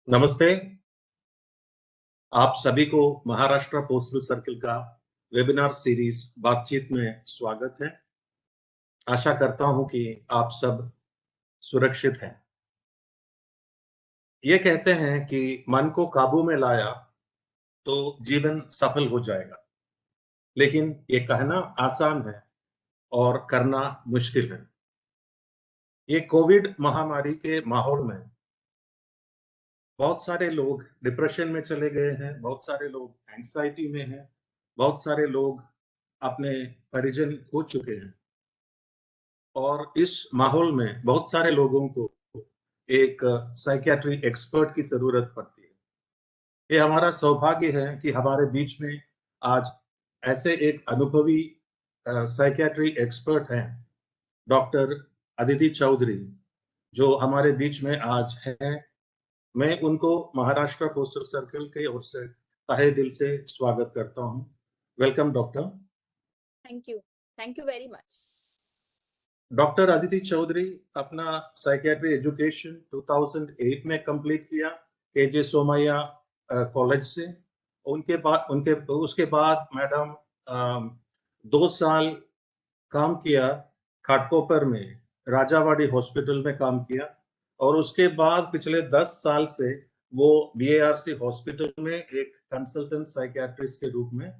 नमस्ते। आप सभी को महाराष्ट्र पोस्टल सर्किल का वेबिनार सीरीज बातचीत में स्वागत है। आशा करता हूं कि आप सब सुरक्षित हैं। ये कहते हैं कि मन को काबू में लाया तो जीवन सफल हो जाएगा, लेकिन ये कहना आसान है और करना मुश्किल है। ये कोविड महामारी के माहौल में बहुत सारे लोग डिप्रेशन में चले गए हैं, बहुत सारे लोग एंग्जायटी में हैं, बहुत सारे लोग अपने परिजन खो चुके हैं। और इस माहौल में बहुत सारे लोगों को एक साइकियाट्री एक्सपर्ट की ज़रूरत पड़ती है। ये हमारा सौभाग्य है कि हमारे बीच में आज ऐसे एक अनुभवी साइकियाट्री एक्सपर्ट हैं, डॉक्टर अदिति चौधरी, जो हमारे बीच में आज हैं। मैं उनको महाराष्ट्र पोस्टल सर्कल की ओर से तहे दिल से स्वागत करता हूँ। Welcome doctor. Thank you very much. Doctor Aditi Chaudhary अपना साइकियाट्री एजुकेशन 2008 में कंप्लीट किया केजे सोमैया कॉलेज से। उनके उसके बाद मैडम 2 साल काम किया घाटकोपर में, राजावाड़ी हॉस्पिटल में काम किया और उसके बाद पिछले 10 साल से वो बीएआरसी हॉस्पिटल में एक कंसल्टेंट साइकियाट्रिस्ट के रूप में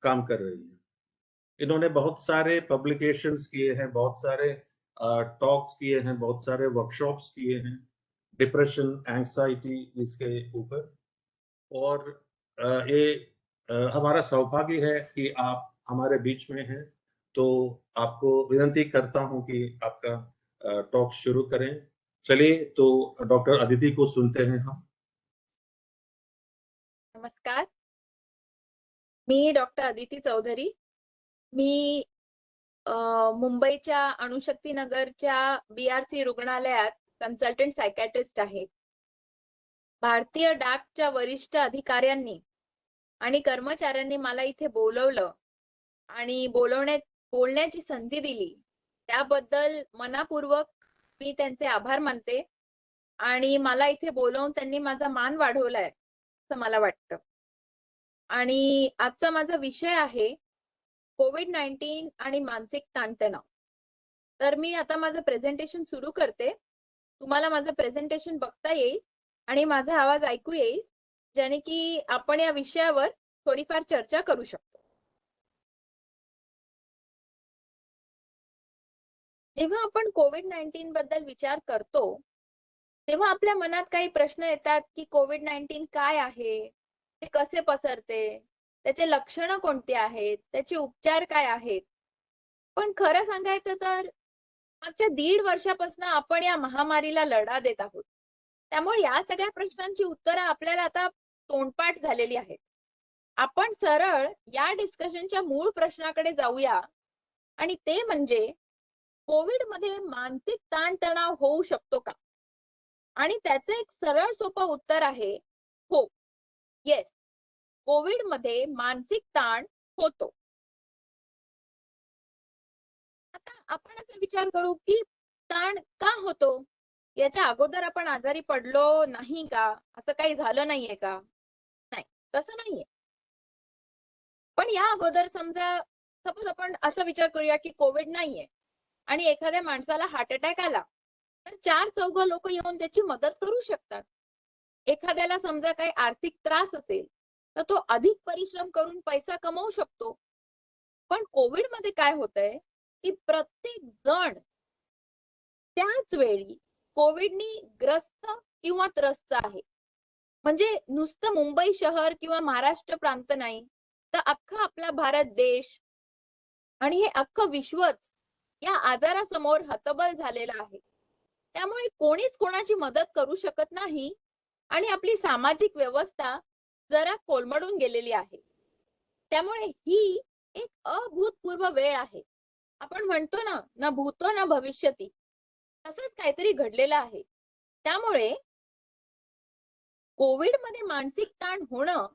काम कर रही है। इन्होंने बहुत सारे पब्लिकेशंस किए हैं, बहुत सारे टॉक्स किए हैं, बहुत सारे वर्कशॉप्स किए हैं, डिप्रेशन, एंग्जायटी इसके ऊपर। और ये हमारा सौभाग्य है कि आप हमारे बीच में हैं, तो आपको विनती करता हूँ कि आपका टॉक शुरू करें। चलिए तो डॉक्टर अदिति को सुनते हैं हम। नमस्कार, मी डॉक्टर अदिती चौधरी। मी मुंबईच्या अणुशक्ती नगरच्या बीआरसी रुग्णालयात कन्सल्टंट सायकॅट्रिस्ट आहे. भारतीय डाकच्या वरिष्ठ अधिकाऱ्यांनी आणि कर्मचाऱ्यांनी मला इथे बोलवलं आणि बोलण्याची संधी दिली, त्याबद्दल मनापूर्वक मी त्यांचे आभार मानते आणि मला इथे बोलवून त्यांनी माझा मान वाढवलाय असं मला वाटतं. आणि आजचा माझा विषय आहे कोविड-19 आणि मानसिक ताणतणाव. तर मी आता माझं प्रेझेंटेशन सुरू करते. तुम्हाला माझं प्रेझेंटेशन बघता येईल आणि माझा आवाज ऐकू येईल, ज्याने की आपण या विषयावर थोडीफार चर्चा करू शकतो. जेव्हा आपण कोविड-19 बद्दल विचार करतो, तेव्हा आपल्या मनात काही प्रश्न येतात, की कोविड-19 काय आहे? ते कसे पसरते? त्याचे लक्षणं कोणती आहेत? त्याचे उपचार काय आहेत? पण खरं सांगायचं तर मागच्या 1.5 वर्षापासून आपण या महामारीला लढा देत आहोत. त्यामुळे या सगळ्या प्रश्नांची उत्तरं आपल्याला आता तोंडपाठ झालेली आहेत. आपण सरळ या डिस्कशनच्या मूळ प्रश्नाकडे जाऊया आणि ते म्हणजे कोविडमध्ये मानसिक ताणतणाव होऊ शकतो का? आणि त्याचं एक सरळ सोपं उत्तर आहे हो. येस. कोविडमध्ये मानसिक ताण होतो. आता आपण असा विचार करू की ताण का होतो? याच्या अगोदर आपण आजारी पडलो नाही का? असं काही झालं नाहीये का? नाही, तसं नाहीये. पण या अगोदर सपोज आपण असा विचार करूया की कोविड नाहीये आणि एखाद्या माणसाला हार्ट अटॅक आला, तर 4-4 लोक येऊन त्याची मदत करू शकतात. एखाद्याला समजा काही आर्थिक त्रास असेल, तर तो अधिक परिश्रम करून पैसा कमवू शकतो. पण कोविडमध्ये काय होतंय, की प्रत्येक जण त्याच वेळी कोविडनी ग्रस्त किंवा त्रस्त आहे. म्हणजे नुसतं मुंबई शहर किंवा महाराष्ट्र प्रांत नाही, तर अख्खा आपला भारत देश आणि हे अख्खं विश्वच या आजारासमोर हतबल झालेलं आहे. त्यामुळे कोणीच कोणाची मदत करू शकत नाही आणि आपली सामाजिक व्यवस्था जरा कोलमडून गेलेली आहे. त्यामुळे ही एक अभूतपूर्व वेळ आहे. आपण म्हणतो ना, ना भूतो ना भविष्यती. तसंच काहीतरी घडलेलं आहे. त्यामुळे कोविडमध्ये मानसिक ताण होणं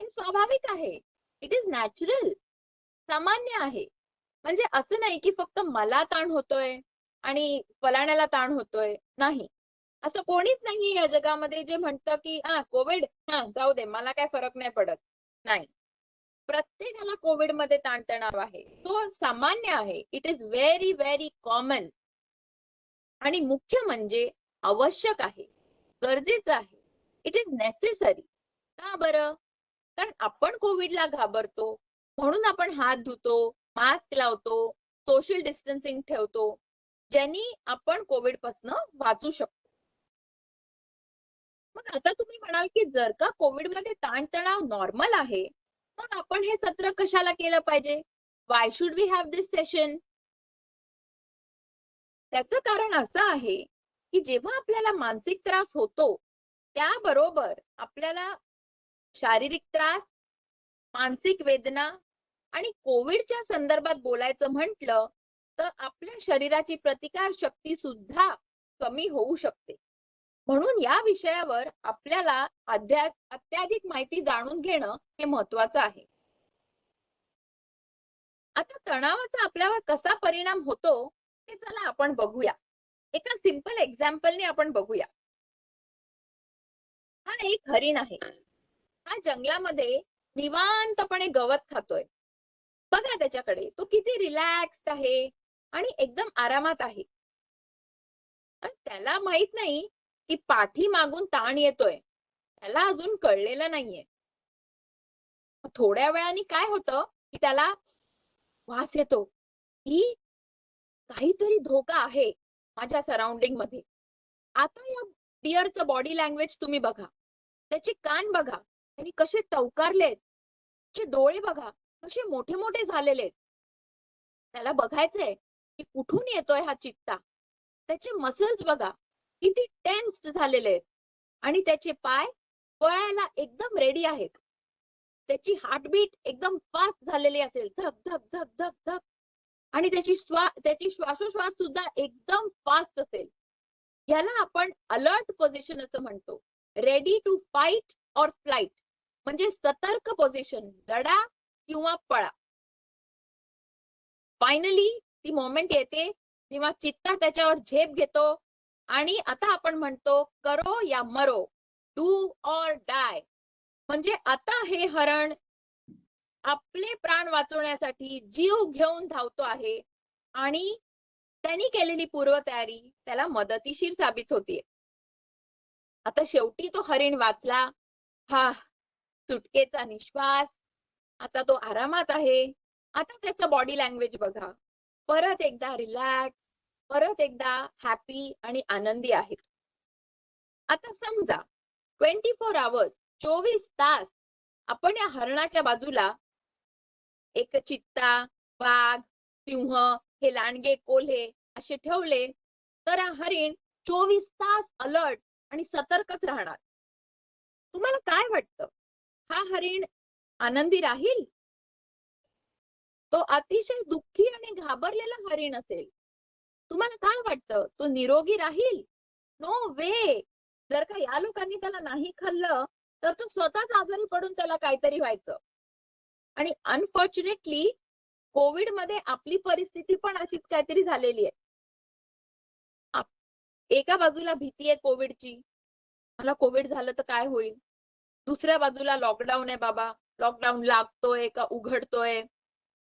हे स्वाभाविक आहे. It is natural. सामान्य आहे. म्हणजे असं नाही की फक्त मला ताण होतोय आणि फलाण्याला ताण होतोय. नाही. असं कोणीच नाही या जगामध्ये जे म्हणतं की कोविड जाऊ दे, मला काय फरक नाही पडत. नाही, प्रत्येकाला कोविडमध्ये ताणतणाव आहे. तो सामान्य आहे. It is very very common. आणि मुख्य म्हणजे आवश्यक आहे, गरजेचं आहे. It is necessary. का बरं? कारण आपण कोविडला घाबरतो, म्हणून आपण हात धुतो, मास्क लावतो, सोशल डिस्टन्सिंग ठेवतो, ज्यांनी आपण कोविड पासून वाचू शकतो. मग आता तुम्ही म्हणाल की जर का कोविडमध्ये ताणतणाव नॉर्मल आहे, मग आपण हे सत्र कशाला केलं पाहिजे? Why should we have this session? त्याचं कारण असं आहे की जेव्हा आपल्याला मानसिक त्रास होतो, त्याबरोबर आपल्याला शारीरिक त्रास, मानसिक वेदना आणि कोविडच्या संदर्भात बोलायचं म्हटलं तर आपल्या शरीराची प्रतिकार शक्ती सुद्धा कमी होऊ शकते. म्हणून या विषयावर आपल्याला अत्याधिक माहिती जाणून घेणं हे महत्वाचं आहे. आता तणावाचा आपल्यावर कसा परिणाम होतो ते चला आपण बघूया. एका सिंपल एक्झाम्पलने आपण बघूया. हा एक हरिण आहे. हा जंगलामध्ये निवांतपणे गवत खातोय. बघा त्याच्याकडे, तो किती रिलॅक्स्ड आहे आणि एकदम आरामात आहे. त्याला माहित नाही की पाठीमागून ताण येतोय. त्याला अजून कळलेलं नाहीये. थोड्या वेळाने काय होतं की त्याला वास येतो की काहीतरी धोका आहे माझ्या सराउंडिंग मध्ये. आता या बिअरचं बॉडी लँग्वेज तुम्ही बघा, त्याचे कान बघा, त्यांनी कसे टवकारलेत, त्याचे डोळे बघा कसे मोठे मोठे झालेले आहेत. त्याला बघायचंय की कुठून येतोय हा चित्ता. त्याचे मसल्स बघा किती टेन्स्ड झालेले आहेत आणि त्याचे पाय पळायला एकदम रेडी आहेत. त्याची हार्टबीट एकदम फास्ट झालेली असेल, धक धक धक धक धक. आणि त्याची श्वासोश्वास सुद्धा एकदम फास्ट असेल. याला आपण अलर्ट पोझिशन असं म्हणतो. Ready to fight or flight, म्हणजे सतर्क पोझिशन, लढा किंवा पळा. फायनली ती मोमेंट येते जेव्हा चित्ता त्याच्यावर झेप घेतो आणि आता आपण म्हणतो करो या मरो, डू ऑर डाय. म्हणजे आता हे हरण आपले प्राण वाचवण्यासाठी जीव घेऊन धावतो आहे आणि त्यांनी केलेली पूर्वतयारी त्याला मदतीशीर साबित होतीये. आता शेवटी तो हरिण वाचला. हा सुटकेचा निश्वास. आता तो आरामात आहे. आता त्याचं बॉडी लँग्वेज बघा, परत एकदा रिलॅक्स, परत एकदा हॅपी आणि आनंदी आहे. आता समजा 24 आवर्स 24 तास आपण या हरणाच्या बाजूला एक चित्ता, वाघ, सिंह, हे लांडगे, कोल्हे असे ठेवले तर हा हरिण 24 तास अलर्ट आणि सतर्कच राहणार. तुम्हाला काय वाटतं, हा हरिण आनंदी राहील? तो अतिशय दुःखी आणि घाबरलेला हरिण असेल. तुम्हाला काय वाटतं, तो निरोगी राहील? नो वे. जर का या लोकांनी त्याला नाही खाल्लं तर तो स्वतःच आजारी पडून त्याला काहीतरी व्हायचं. आणि अनफॉर्च्युनेटली कोविड मध्ये आपली परिस्थिती पण अशीच काहीतरी झालेली आहे. एका बाजूला भीती आहे कोविडची, मला कोविड झालं तर काय होईल. दुसऱ्या बाजूला लॉकडाऊन आहे बाबा, लॉकडाऊन लागतोय का उघडतोय,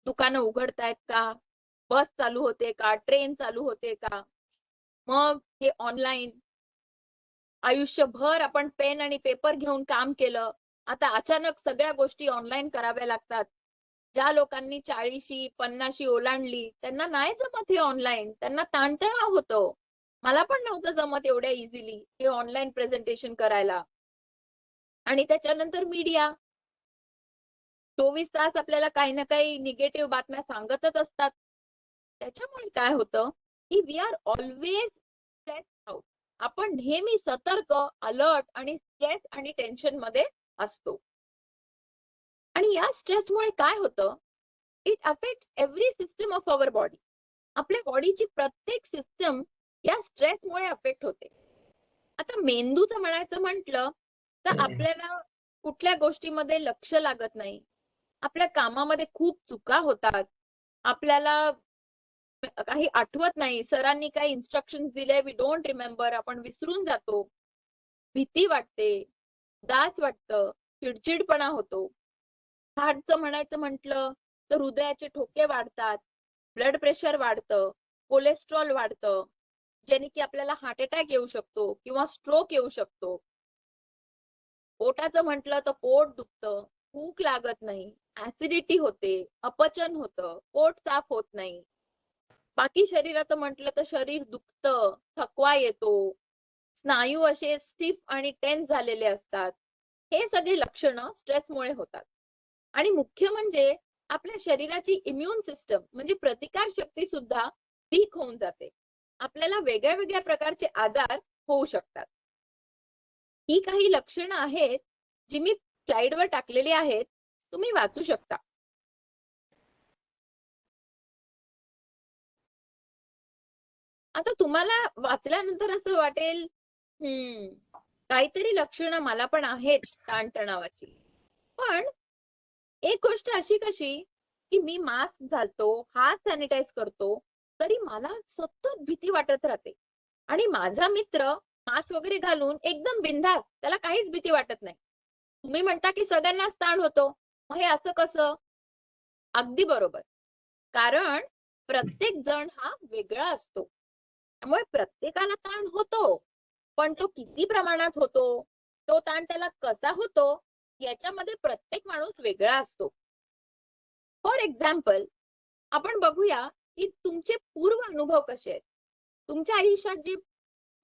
दुकानं उघडतायत का, बस चालू होते का, ट्रेन चालू होते का. मग हे ऑनलाईन, आयुष्यभर आपण पेन आणि पेपर घेऊन काम केलं, आता अचानक सगळ्या गोष्टी ऑनलाईन कराव्या लागतात. ज्या लोकांनी 40 50 ओलांडली त्यांना नाही जमत हे ऑनलाईन, त्यांना ताणतणाव होतो. मला पण नव्हतं जमत एवढ्या इझिली हे ऑनलाईन प्रेझेंटेशन करायला. आणि त्याच्यानंतर मीडिया 24 तास आपल्याला काही ना काही निगेटिव्ह बातम्या सांगतच असतात. त्याच्यामुळे काय होतं की we are always stress out. आपण नेहमी सतर्क, अलर्ट आणि स्ट्रेस आणि टेन्शन मध्ये असतो. आणि या स्ट्रेसमुळे काय होतं, it affects every system of our body. आपल्या बॉडीची प्रत्येक सिस्टम या स्ट्रेसमुळे अफेक्ट होते. आता मेंदूचं म्हणायचं म्हटलं तर आपल्याला कुठल्या गोष्टीमध्ये लक्ष लागत नाही, आपल्या कामामध्ये खूप चुका होतात, आपल्याला काही आठवत नाही, सरांनी काही इन्स्ट्रक्शन्स दिले, वी डोंट रिमेंबर, आपण विसरून जातो, भीती वाटते, उदास वाटतं, चिडचिडपणा होतो. हार्टचं म्हणायचं म्हटलं तर हृदयाचे ठोके वाढतात, ब्लड प्रेशर वाढतं, कोलेस्ट्रॉल वाढतं, ज्याने की आपल्याला हार्ट अटॅक येऊ शकतो किंवा स्ट्रोक येऊ शकतो. पोटाचं म्हटलं तर पोट दुखतं, भूक लागत नाही, ऍसिडिटी होते, अपचन होतं, पोट साफ होत नाही. बाकी शरीराचं म्हटलं तर शरीर दुखतं, थकवा येतो, स्नायू असे स्टिफ आणि टेन्स झालेले असतात. हे सगळे लक्षणं स्ट्रेसमुळे होतात. आणि मुख्य म्हणजे आपल्या शरीराची इम्युन सिस्टम म्हणजे प्रतिकार शक्ती सुद्धा वीक होऊन जाते. आपल्याला वेगळ्या वेगळ्या प्रकारचे आजार होऊ शकतात. ही काही लक्षणं आहेत जी मी स्लाइडवर टाकलेली आहेत, तुम्ही वाचू शकता. आता तुम्हाला वाचल्यानंतर असं वाटेल, काहीतरी लक्षणं मला पण आहेत ताणतणावाची. पण एक गोष्ट अशी कशी की मी मास्क घालतो, हात सॅनिटाईज करतो, तरी मला सतत भीती वाटत राहते. आणि माझा मित्र मास्क वगैरे घालून एकदम बिनधास्त, त्याला काहीच भीती वाटत नाही. तुम्ही म्हणता की सगळ्यांनाच ताण होतो, मग हे असं कसं? अगदी बरोबर. कारण प्रत्येक जण हा वेगळा असतो. त्यामुळे प्रत्येकाला ताण होतो, पण तो किती प्रमाणात होतो, तो ताण त्याला कसा होतो, याच्यामध्ये प्रत्येक माणूस वेगळा असतो. फॉर एक्झाम्पल, आपण बघूया की तुमचे पूर्व अनुभव कसे आहेत. तुमच्या आयुष्यात जे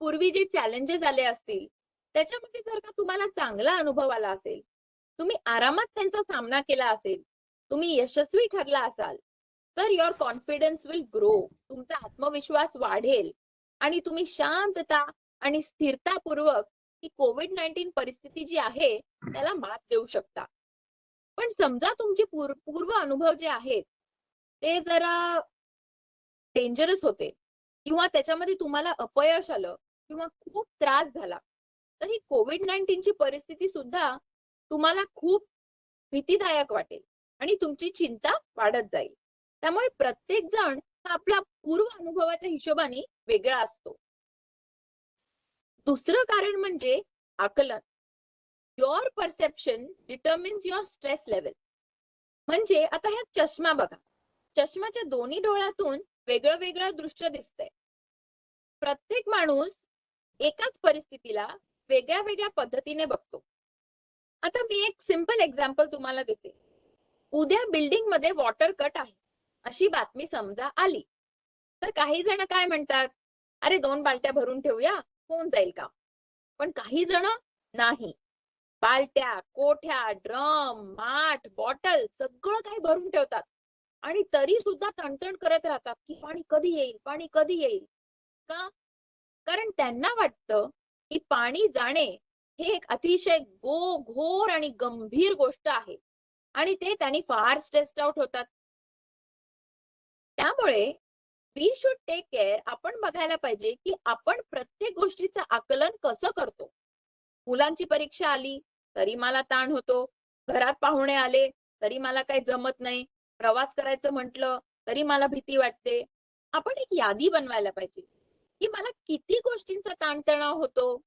पूर्वी जे चॅलेंजेस आले असतील, त्याच्यामध्ये जर का तुम्हाला चांगला अनुभव आला असेल, तुम्ही आरामात त्यांचा सामना केला असेल, तुम्ही यशस्वी ठरला असाल, तर युअर कॉन्फिडन्स विल ग्रो, तुमचा आत्मविश्वास वाढेल आणि तुम्ही शांतता आणि स्थिरतापूर्वक ही कोविड-19 परिस्थिती जी आहे त्याला मात देऊ शकता. पण समजा तुमचे पूर्व अनुभव जे आहेत ते जरा डेंजरस होते किंवा त्याच्यामध्ये तुम्हाला अपयश आलं किंवा खूप त्रास झाला, तर ही कोविड-19 ची परिस्थिती सुद्धा तुम्हाला खूप भीतीदायक वाटेल आणि तुमची चिंता वाढत जाईल. त्यामुळे प्रत्येक जण हा आपला पूर्व अनुभवाच्या हिशोबाने वेगळा असतो. दुसरं कारण म्हणजे आकलन. Your perception determines your stress level. म्हणजे आता ह्या चष्मा बघा, चष्म्याच्या दोन्ही डोळ्यातून वेगळं वेगळं दृश्य दिसतंय. प्रत्येक माणूस एकाच परिस्थितीला वेगळ्या वेगळ्या पद्धतीने बघतो. आता मी एक सिंपल एक्झाम्पल तुम्हाला देते. उद्या बिल्डिंग मध्ये वॉटर कट आहे अशी बातमी समजा आली, तर काही जण काय म्हणतात, अरे 2 बालट्या भरून ठेवूया, होऊन जाईल काम. पण काही जण नाही, बालट्या, कोठ्या, ड्रम, माठ, बॉटल सगळं काही भरून ठेवतात आणि तरी सुद्धा तणतण करत राहतात की पाणी कधी येईल, पाणी कधी येईल. का? कारण त्यांना वाटतं की पाणी जाणे हे एक अतिशय घोर आणि गंभीर गोष्ट आहे आणि ते त्यांनी फार स्ट्रेस्ड आउट होतात. त्यामुळे वी शुड टेक केअर. आपण बघायला पाहिजे की आपण प्रत्येक गोष्टीचं आकलन कसं करतो. मुलांची परीक्षा आली तरी मला ताण होतो, घरात पाहुणे आले तरी मला काही जमत नाही, प्रवास करायचं म्हटलं तरी मला भीती वाटते. आपण एक यादी बनवायला पाहिजे की मला किती गोष्टींचा ताणतणाव होतो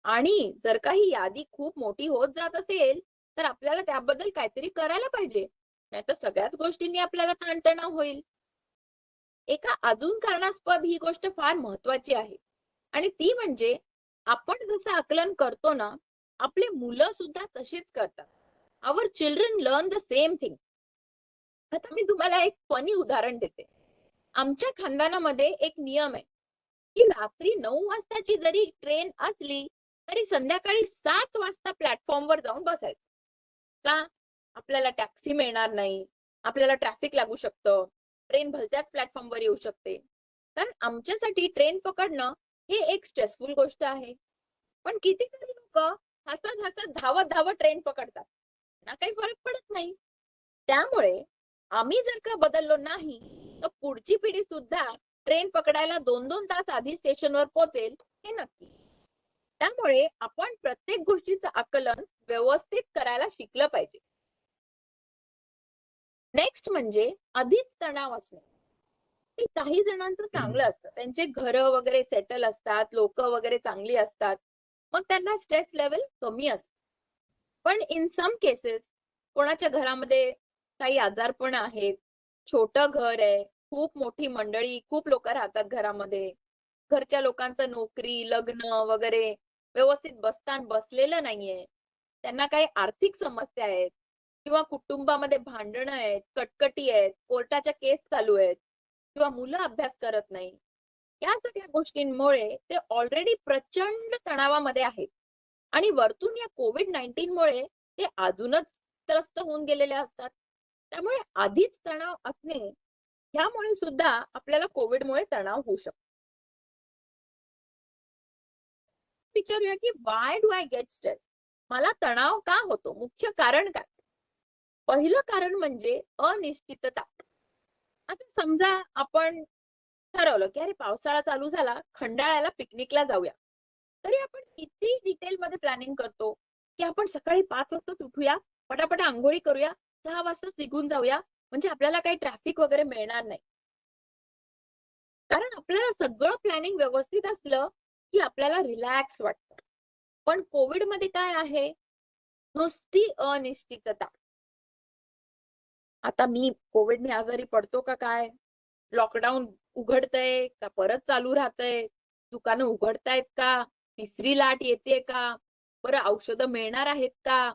आणि जर का ही यादी खूप मोठी होत जात असेल तर आपल्याला त्याबद्दल काहीतरी करायला पाहिजे, नाहीतर सगळ्याच गोष्टींनी आपल्याला ताणतणाव होईल. एका अजून कारणास्पद ही गोष्ट फार महत्वाची आहे आणि ती म्हणजे आपण जसं आकलन करतो ना, आपले मुलं सुद्धा तशीच करतात. Our children learn the same thing. आता मी तुम्हाला एक फनी उदाहरण देते. आमच्या खानदानामध्ये एक नियम आहे की रात्री 9 वाजताची जरी ट्रेन असली तरी संध्याकाळी 7 वाजता प्लॅटफॉर्मवर जाऊन बसायचं. का? आपल्याला टॅक्सी मिळणार नाही, आपल्याला ट्रॅफिक लागू शकतं, ट्रेन भलत्याच प्लॅटफॉर्मवर येऊ शकते. कारण आमच्यासाठी ट्रेन पकडणं हे एक स्ट्रेसफुल गोष्ट आहे. पण कितीतरी लोक हसत हसत धावत धावत ट्रेन पकडतात, ना काही फरक पडत नाही. त्यामुळे आम्ही जर का बदललो नाही तर पुढची पिढी सुद्धा ट्रेन पकडायला 2-2 तास आधी स्टेशनवर पोहोचेल हे नक्की. त्यामुळे आपण प्रत्येक गोष्टीचं आकलन व्यवस्थित करायला शिकलं पाहिजे. नेक्स्ट म्हणजे आधीच तणाव असणे. की काही जणांचं चांगलं असतं. त्यांचे घरं वगैरे सेटल असतात, लोकं वगैरे चांगली असतात. मग त्यांना स्ट्रेस लेव्हल कमी असतं. पण इन सम केसेस कोणाच्या घरामध्ये काही आजारपण आहेत, छोटं घर आहे, खूप मोठी मंडळी, खूप लोकं राहतात घरामध्ये. घरच्या लोकांचं नोकरी, लग्न वगैरे व्यवस्थित बसतान बसलेलं नाहीये. त्यांना काही आर्थिक समस्या आहेत किंवा कुटुंबामध्ये भांडणं आहेत, कटकटी आहेत, कोर्टाच्या केस चालू आहेत किंवा मुलं अभ्यास करत नाही. या सगळ्या गोष्टींमुळे ते ऑलरेडी प्रचंड तणावामध्ये आहेत आणि वरतून या COVID-19 मुळे ते अजूनच त्रस्त होऊन गेलेले असतात. त्यामुळे आधीच तणाव असणे, ह्यामुळे सुद्धा आपल्याला कोविडमुळे तणाव होऊ शकतो. विचारूया की व्हाय डू आय गेट स्ट्रेस? मला तणाव का होतो? मुख्य कारण काय? पहिलं कारण म्हणजे अनिश्चितता. आता समजा आपण ठरवलं, की अरे पावसाळा चालू झाला, खंडाळ्याला पिकनिकला जाऊया. तरी आपण किती डिटेलमध्ये प्लॅनिंग करतो, की आपण सकाळी 5 वाजताच उठूया, पटापट अंघोळी करूया, 6 वाजताच निघून जाऊया, म्हणजे आपल्याला काही ट्रॅफिक वगैरे मिळणार नाही. कारण आपल्याला सगळं प्लॅनिंग व्यवस्थित असलं, की आपल्याला रिलॅक्स वाटतं. पण कोविडमध्ये काय आहे? नुसती अनिश्चितता. आता मी कोविडने आजारी पडतो का काय? लॉकडाऊन उघडतंय का परत चालू राहतंय? दुकानं उघडतायत का? तिसरी लाट येतेय का? बरं औषधं मिळणार आहेत का?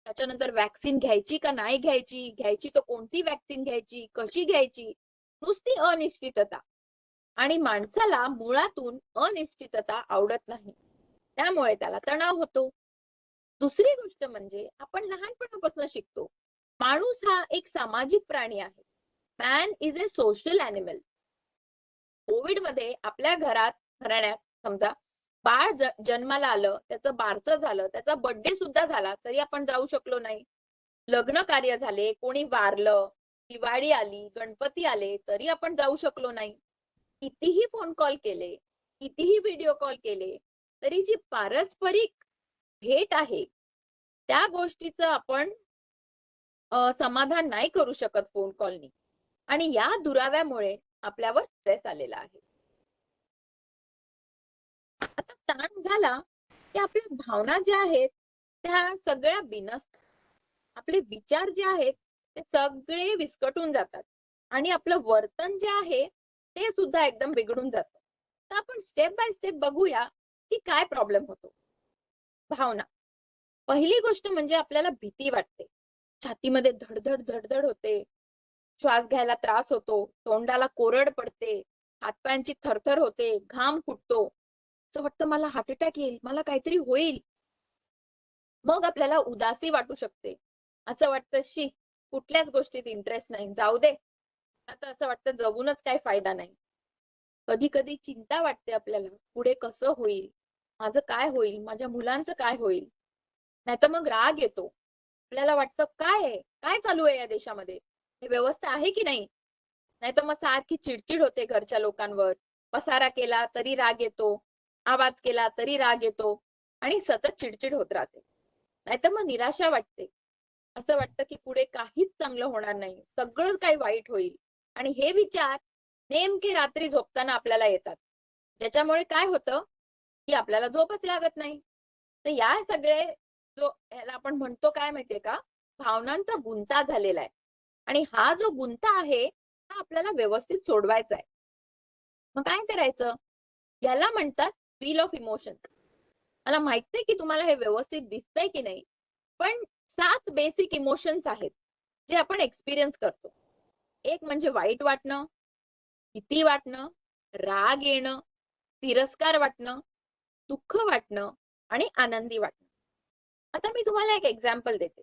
त्याच्यानंतर व्हॅक्सिन घ्यायची का नाही घ्यायची? घ्यायची तर कोणती व्हॅक्सिन घ्यायची? कशी घ्यायची? नुसती अनिश्चितता. आणि माणसाला मुळातून अनिश्चितता आवडत नाही. त्यामुळे त्याला तणाव होतो. दुसरी गोष्ट म्हणजे आपण लहानपणापासून शिकतो. माणूस हा एक सामाजिक प्राणी आहे. Man is a social animal. कोविडमध्ये आपल्या घराण्यात समजा बाळ जन्माला आलं, त्याचं बारसं झालं, त्याचा बर्थडे सुद्धा झाला, तरी आपण जाऊ शकलो नाही. लग्न कार्य झाले, कोणी वारलं, दिवाळी आली, गणपती आले, तरी आपण जाऊ शकलो नाही. कितीही फोन कॉल केले, कितीही व्हिडिओ कॉल केले, तरी जी पारस्परिक भेट आहे, त्या गोष्टीचं आपण समाधान नाही करू शकत फोन कॉलनी आणि या दुराव्यामुळे आपल्यावर स्ट्रेस आलेला आहे. आता ताण झाला, की आपल्या भावना ज्या आहेत, त्या सगळ्या बिनसतात. आपले विचार जे आहेत, ते सगळे विस्कटून जातात आणि आपलं वर्तन जे आहे, ते सुद्धा एकदम बिघडून जातं. तर आपण स्टेप बाय स्टेप बघूया, की काय प्रॉब्लेम होतो. भावना. पहिली गोष्ट म्हणजे आपल्याला भीती वाटते. छातीमध्ये धड-धड, धड-धड होते. श्वास घ्यायला त्रास होतो. तोंडाला कोरड पडते. हात-पायांची थरथर होते. घाम फुटतो. असं वाटतं मला हार्ट अटॅक येईल, मला काहीतरी होईल. मग आपल्याला उदासी वाटू शकते. असं वाटतं शी, कुठल्याच गोष्टीत इंटरेस्ट नाही. जाऊ दे. आता असं वाटतं जगूनच काही फायदा नाही. कधी-कधी चिंता वाटते आपल्याला, पुढे कसं होईल? माझं काय होईल? माझ्या मुलांचं काय होईल? नाहीतर मग राग येतो. आपल्याला वाटतं काय आहे? काय चालू आहे या देशामध्ये? हे व्यवस्था आहे की नाही? नाहीतर मग सारखी चिडचिड होते घरच्या लोकांवर. पसारा केला तरी राग येतो. आवाज केला तरी राग येतो आणि सतत चिडचिड होत राहते. नाहीतर मग निराशा वाटते. असं वाटतं की पुढे काहीच चांगलं होणार नाही. सगळं काही वाईट होईल आणि हे विचार नेमके रात्री झोपताना आपल्याला येतात. ज्याच्यामुळे काय होतं, की आपल्याला झोपच लागत नाही. तर या सगळे ह्याला आपण म्हणतो काय माहितीये का? भावनांचा गुंता झालेला आहे. आणि हा जो गुंता आहे, हा आपल्याला व्यवस्थित सोडवायचा आहे. मग काय करायचं? याला म्हणतात व्हील ऑफ इमोशन्स. मला माहिती की तुम्हाला हे व्यवस्थित दिसतंय की नाही. पण 7 बेसिक इमोशन्स आहेत, जे आपण एक्सपिरियन्स करतो. एक म्हणजे वाईट वाटणं, भीती वाटणं, राग येणं, तिरस्कार वाटणं, दुःख वाटणं आणि आनंदी वाटणं. आता मी तुम्हाला एक एक्झाम्पल देते.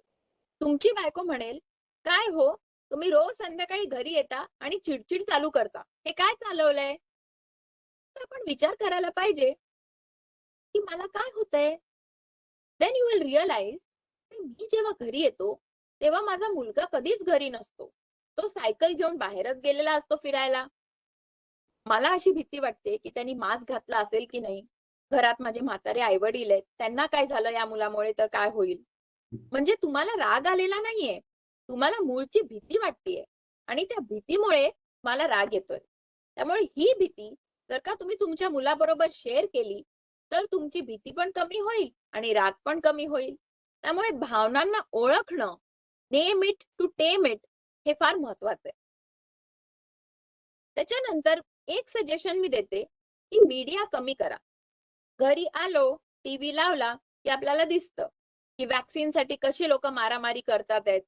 तुमची बायको म्हणेल, "काय हो, तुम्ही रोज संध्याकाळी घरी येता आणि चिडचिड चालू करता. हे काय चालवलंय?" तर आपण विचार करायला पाहिजे, की मला काय होतंय? देन यू विल रिअलाइज मी जेव्हा घरी येतो, तेव्हा माझा मुलगा कधीच घरी नसतो. तो सायकल घेऊन बाहेरच गेलेला असतो फिरायला. मला अशी भीती वाटते, की त्यांनी मास्क घातला असेल की नाही? घरात माझे म्हातारे आई-वडील आहेत. त्यांना काय झालं या मुलामुळे तर काय होईल? म्हणजे तुम्हाला राग आलेला नाहीये. तुम्हाला मूळची भीती वाटतेय आणि त्या भीतीमुळे मला राग येतोय. त्यामुळे ही भीती जर का तुम्ही तुमच्या मुलाबरोबर शेअर केली तर तुमची भीती पण कमी होईल आणि राग पण कमी होईल. त्यामुळे भावनांना ओळखणं, name it to tame it, हे फार महत्वाचं आहे. त्याच्यानंतर एक सजेशन मी देते की मीडिया कमी करा. घरी आलो, टीव्ही लावला की आपल्याला दिसतं की व्हॅक्सिनसाठी कशी लोक मारामारी करतात आहेत.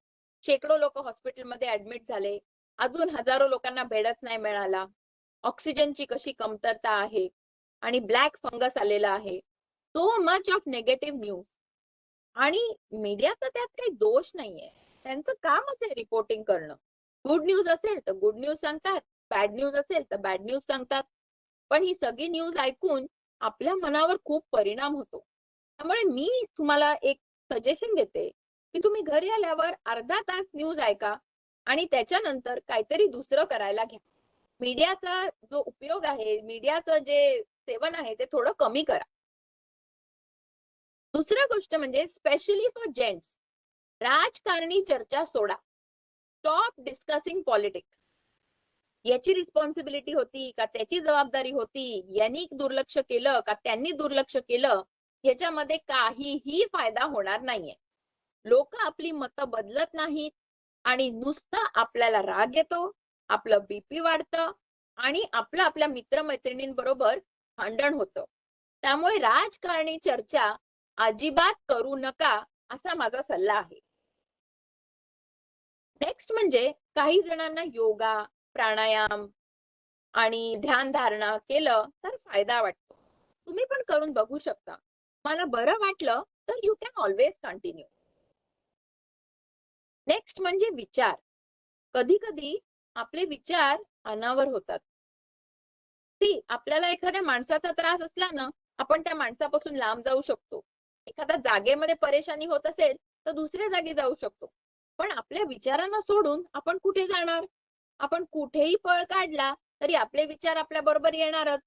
शेकडो लोक हॉस्पिटलमध्ये ऍडमिट झाले. अजून हजारो लोकांना बेडच नाही मिळाला. ऑक्सिजनची कशी कमतरता आहे आणि ब्लॅक फंगस आलेला आहे. So much of negative news. आणि मीडियाचा त्यात काही दोष नाहीये. त्यांचं कामच आहे रिपोर्टिंग करणं. गुड न्यूज असेल तर गुड न्यूज सांगतात, बॅड न्यूज असेल तर बॅड न्यूज सांगतात. पण ही सगळी न्यूज ऐकून आपल्या मनावर खूप परिणाम होतो. त्यामुळे मी तुम्हाला एक सजेशन देते की तुम्ही घरी आल्यावर अर्धा तास न्यूज ऐका आणि त्याच्यानंतर काहीतरी दुसरं करायला घ्या. मीडियाचा जो उपयोग आहे, मीडियाचं जे सेवन आहे ते थोडं कमी करा. दुसरी गोष्ट म्हणजे स्पेशली फॉर जेंट्स, राजकारणी चर्चा सोडा. Stop discussing politics. याची रिस्पॉन्सिबिलिटी होती का त्याची जबाबदारी होती, यांनी दुर्लक्ष केलं का त्यांनी दुर्लक्ष केलं, याच्यामध्ये काहीही फायदा होणार नाहीये. लोक आपली मतं बदलत नाहीत आणि नुसतं आपल्याला राग येतो, आपलं बीपी वाढतं आणि आपलं आपल्या मित्रमैत्रिणींबरोबर भांडण होतं. त्यामुळे राजकारणी चर्चा अजिबात करू नका, असा माझा सल्ला आहे. नेक्स्ट म्हणजे काही जणांना योगा, प्राणायाम आणि ध्यानधारणा केलं तर फायदा वाटतो. तुम्ही पण करून बघू शकता. मला बरं वाटलं तर you can always continue. Next म्हणजे विचार. कधी कधी आपले विचार अनावर होतात. ती आपल्याला एखाद्या माणसाचा त्रास असला ना, आपण त्या माणसापासून लांब जाऊ शकतो. एखाद्या जागेमध्ये परेशानी होत असेल तर दुसऱ्या जागी जाऊ शकतो. पण आपल्या विचारांना सोडून आपण कुठे जाणार? आपण कुठेही पळ काढला तरी आपले विचार आपल्या बरोबर येणारच.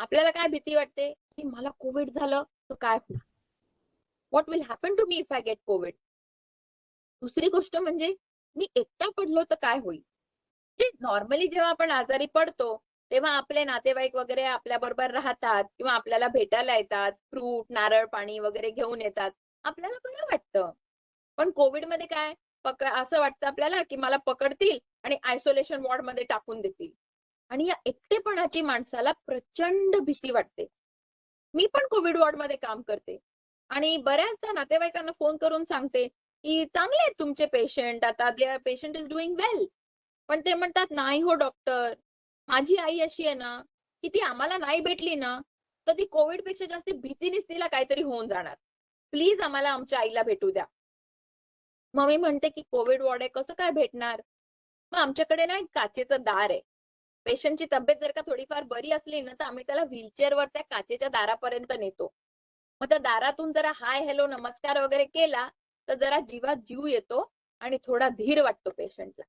आपल्याला काय भीती वाटते की मला कोविड झालं तर काय होईल? What will happen to me if I get COVID? दुसरी गोष्ट म्हणजे मी एकटा पडलो तर काय होईल? जे नॉर्मली जेव्हा आपण आजारी पडतो तेव्हा आपले नातेवाईक वगैरे आपल्या बरोबर राहतात किंवा आपल्याला भेटायला येतात, फ्रूट, नारळ पाणी वगैरे घेऊन येतात. आपल्याला बरं वाटतं. पण कोविडमध्ये काय, असं वाटतं आपल्याला की मला पकडतील आणि आयसोलेशन वॉर्डमध्ये टाकून देतील. आणि या एकटेपणाची माणसाला प्रचंड भीती वाटते. मी पण कोविड वॉर्डमध्ये काम करते आणि बऱ्याचदा नातेवाईकांना फोन करून सांगते की चांगले आहेत तुमचे पेशंट, आता देअर पेशंट इज डुईंग वेल. पण ते म्हणतात, नाही हो डॉक्टर, माझी आई अशी आहे ना की ती आम्हाला नाही भेटली ना तर ती कोविड पेक्षा जास्त भीतीनेच तिला काहीतरी होऊन जाणार. प्लीज आम्हाला आमच्या आईला भेटू द्या. मग मी म्हणते की कोविड वॉर्ड आहे, कसं काय भेटणार? मग आमच्याकडे ना एक काचेचं दार आहे. पेशंटची तब्येत जर का थोडीफार बरी असली ना तर आम्ही त्याला व्हीलचेअरवर त्या काचेच्या दारापर्यंत नेतो. मग त्या दारातून जरा हाय हॅलो नमस्कार वगैरे केला तर जरा जीवात जीव येतो आणि थोडा धीर वाटतो पेशंटला.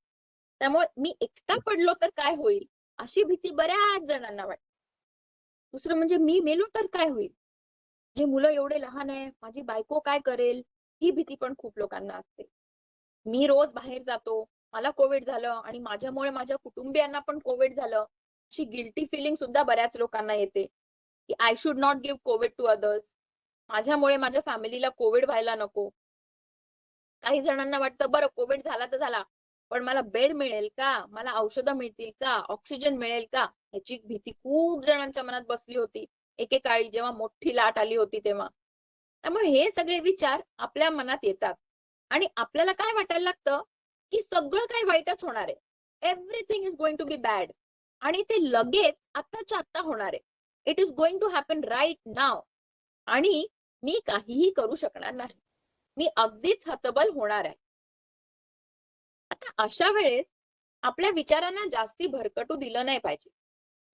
त्यामुळे मी एकटा पडलो तर काय होईल, अशी भीती बऱ्याच जणांना वाटते. दुसरं म्हणजे मी मेलो तर काय होईल? जे मुलं एवढे लहान आहे, माझी बायको काय करेल? ही भीती पण खूप लोकांना असते. मी रोज बाहेर जातो, मला कोविड झालं आणि माझ्यामुळे माझ्या कुटुंबियांना पण कोविड झालं, अशी गिल्टी फिलिंग सुद्धा बऱ्याच लोकांना येते की I should not give COVID to others. माझ्यामुळे माझ्या फॅमिलीला कोविड व्हायला नको. काही जणांना वाटतं बरं कोविड झाला तर झाला, पण मला बेड मिळेल का? मला औषधं मिळतील का? ऑक्सिजन मिळेल का? याची भीती खूप जणांच्या मनात बसली होती एकेकाळी, जेव्हा मोठी लाट आली होती तेव्हा. त्यामुळे हे सगळे विचार आपल्या मनात येतात आणि आपल्याला काय वाटायला लागतं की सगळं काही वाईटच होणार आहे. Everything is going to be bad. आणि ते लगेच आत्ताच्या आत्ता होणार आहे. It is going to happen right now. आणि मी काहीही करू शकणार नाही. मी अगदीच हतबल होणार आहे. आता अशा वेळेस आपल्या विचारांना जास्ती भरकटू दिलं नाही पाहिजे.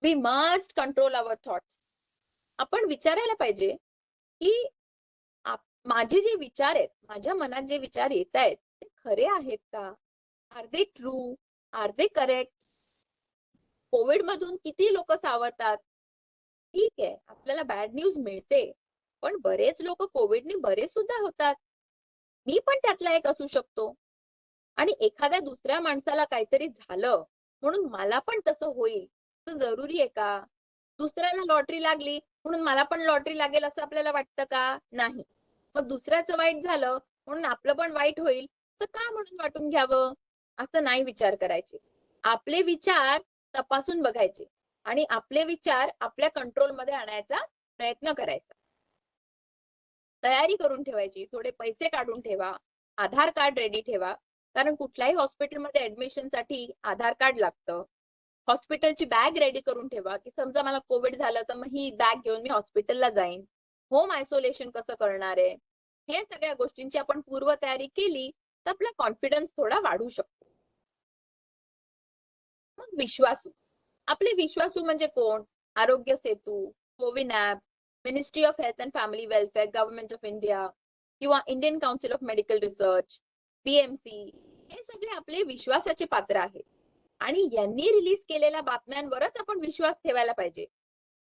We must control our thoughts. आपण विचारायला पाहिजे की माझे जे विचार आहेत, माझ्या मनात जे विचार येत आहेत ते खरे आहेत का? Are they true? Are they correct? Covid मधून किती लोक सावरतात? ठीक आहे, आपल्याला बॅड न्यूज मिळते, पण बरेच लोक कोविडने बरे सुद्धा होतात. मी पण त्यातला एक असू शकतो. आणि एखाद्या दुसऱ्या माणसाला काहीतरी झालं म्हणून मला पण तसं होईल तर जरुरी आहे का? दुसऱ्याला लॉटरी लागली म्हणून मला पण लॉटरी लागेल असं आपल्याला वाटतं का? नाही. मग दुसऱ्याचं वाईट झालं म्हणून आपलं पण वाईट होईल तर का म्हणून वाटून घ्यावं? असं नाही विचार करायचे. आपले विचार तपासून बघायचे आणि आपले विचार आपल्या कंट्रोलमध्ये आणायचा प्रयत्न करायचा. तयारी करून ठेवायची. थोडे पैसे काढून ठेवा. आधार कार्ड रेडी ठेवा. कारण कुठल्याही हॉस्पिटलमध्ये ॲडमिशनसाठी आधार कार्ड लागतं. हॉस्पिटलची बॅग रेडी करून ठेवा, की समजा मला कोविड झालं तर मग ही बॅग घेऊन मी हॉस्पिटलला जाईन. होम आयसोलेशन कसं करणार आहे? हे सगळ्या गोष्टींची आपण पूर्वतयारी केली तर आपला कॉन्फिडन्स थोडा वाढू शकतो. मग विश्वासू. आपले विश्वासू म्हणजे कोण? Aarogya Setu, CoWIN app, ministry of health and family welfare, government of India किंवा Indian council of medical research, BMC हे सगळे आपले विश्वासाचे पात्र आहेत. आणि यांनी रिलीज केलेल्या बातम्यांवरच आपण विश्वास ठेवायला पाहिजे.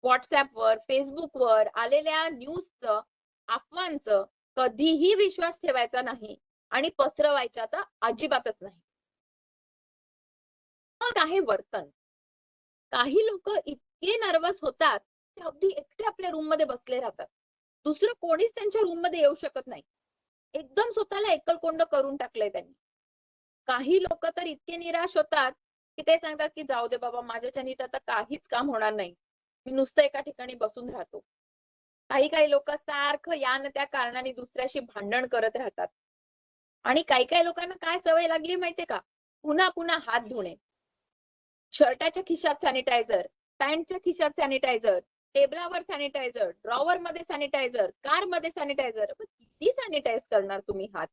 व्हॉट्सअपवर, फेसबुकवर आलेल्या न्यूजचं, अफवांचं कधीही विश्वास ठेवायचा नाही आणि पसरवायचा तर अजिबातच नाही. मग आहे वर्तन. काही लोक इतके नर्वस होतात, ते अगदी एकटे आपल्या रूममध्ये बसले राहतात. दुसरं कोणीच त्यांच्या रूममध्ये येऊ शकत नाही. एकदम स्वतःला एकलकोंड करून टाकलंय त्यांनी. काही लोक तर इतके निराश होतात, की ते सांगतात, की जाऊ दे बाबा माझ्याच्यानी तर आता काहीच काम होणार नाही. मी नुसतं एका ठिकाणी बसून राहतो. काही काही लोक सारखं या ना त्या कारणाने दुसऱ्याशी भांडण करत राहतात. आणि काही काही लोकांना काय सवय लागली माहितीये का? पुन्हा पुन्हा हात धुणे. शर्टाच्या खिशात सॅनिटायझर, पॅन्टच्या खिशात सॅनिटायझर, टेबलावर सॅनिटायझर, ड्रॉवर मध्ये सॅनिटायझर, कार मध्ये सॅनिटायझर. किती सॅनिटाईज करणार तुम्ही हात?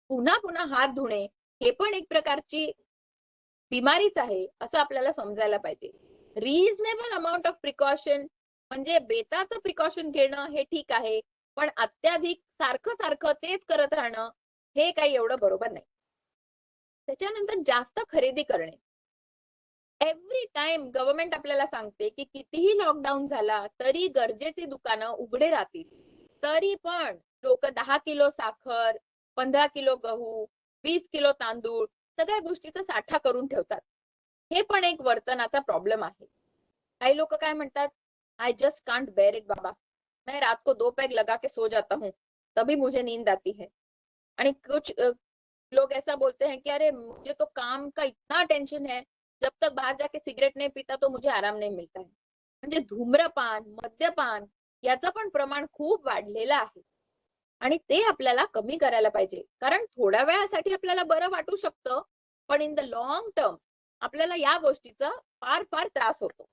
पुन्हा पुन्हा हात धुणे हे पण एक प्रकारची बिमारीच आहे असं आपल्याला समजायला पाहिजे. रिझनेबल अमाउंट ऑफ प्रिकॉशन म्हणजे बेताचं प्रिकॉशन घेणं हे ठीक आहे. पण अत्याधिक सारखं सारखं तेच करत राहणं हे काही एवढं बरोबर नाही. त्याच्यानंतर जास्त खरेदी करणे. एव्हरी टाइम गव्हर्नमेंट आपल्याला सांगते की कितीही लॉकडाऊन झाला तरी गरजेची दुकानं उघडे राहतील. तरी पण लोक 10 किलो साखर, 15 किलो गहू, 20 किलो तांदूळ सगळ्या गोष्टीचा साठा करून ठेवतात. हे पण एक वर्तनाचा प्रॉब्लेम आहे. काही लोक काय म्हणतात, I just can't bear it बाबा, मैं रात को 2 पैग लगा के सो जाता हूँ तभी मुझे नींद आती है. आणि कुछ लोग ऐसा बोलते हैं कि अरे मुझे तो काम का इतना टेंशन है, जब तक बाहर जाके सिगरेट नहीं पीता तो मुझे आराम नहीं मिलता है. म्हणजे धूम्रपान, मद्यपान याचं पण प्रमाण खूप वाढलेलं आहे. आणि ते आपल्याला कमी करायला पाहिजे. कारण थोड्या वेळासाठी आपल्याला बरं वाटू शकतं, पण इन द लाँग टर्म आपल्याला या गोष्टीचा फार फार त्रास होतो.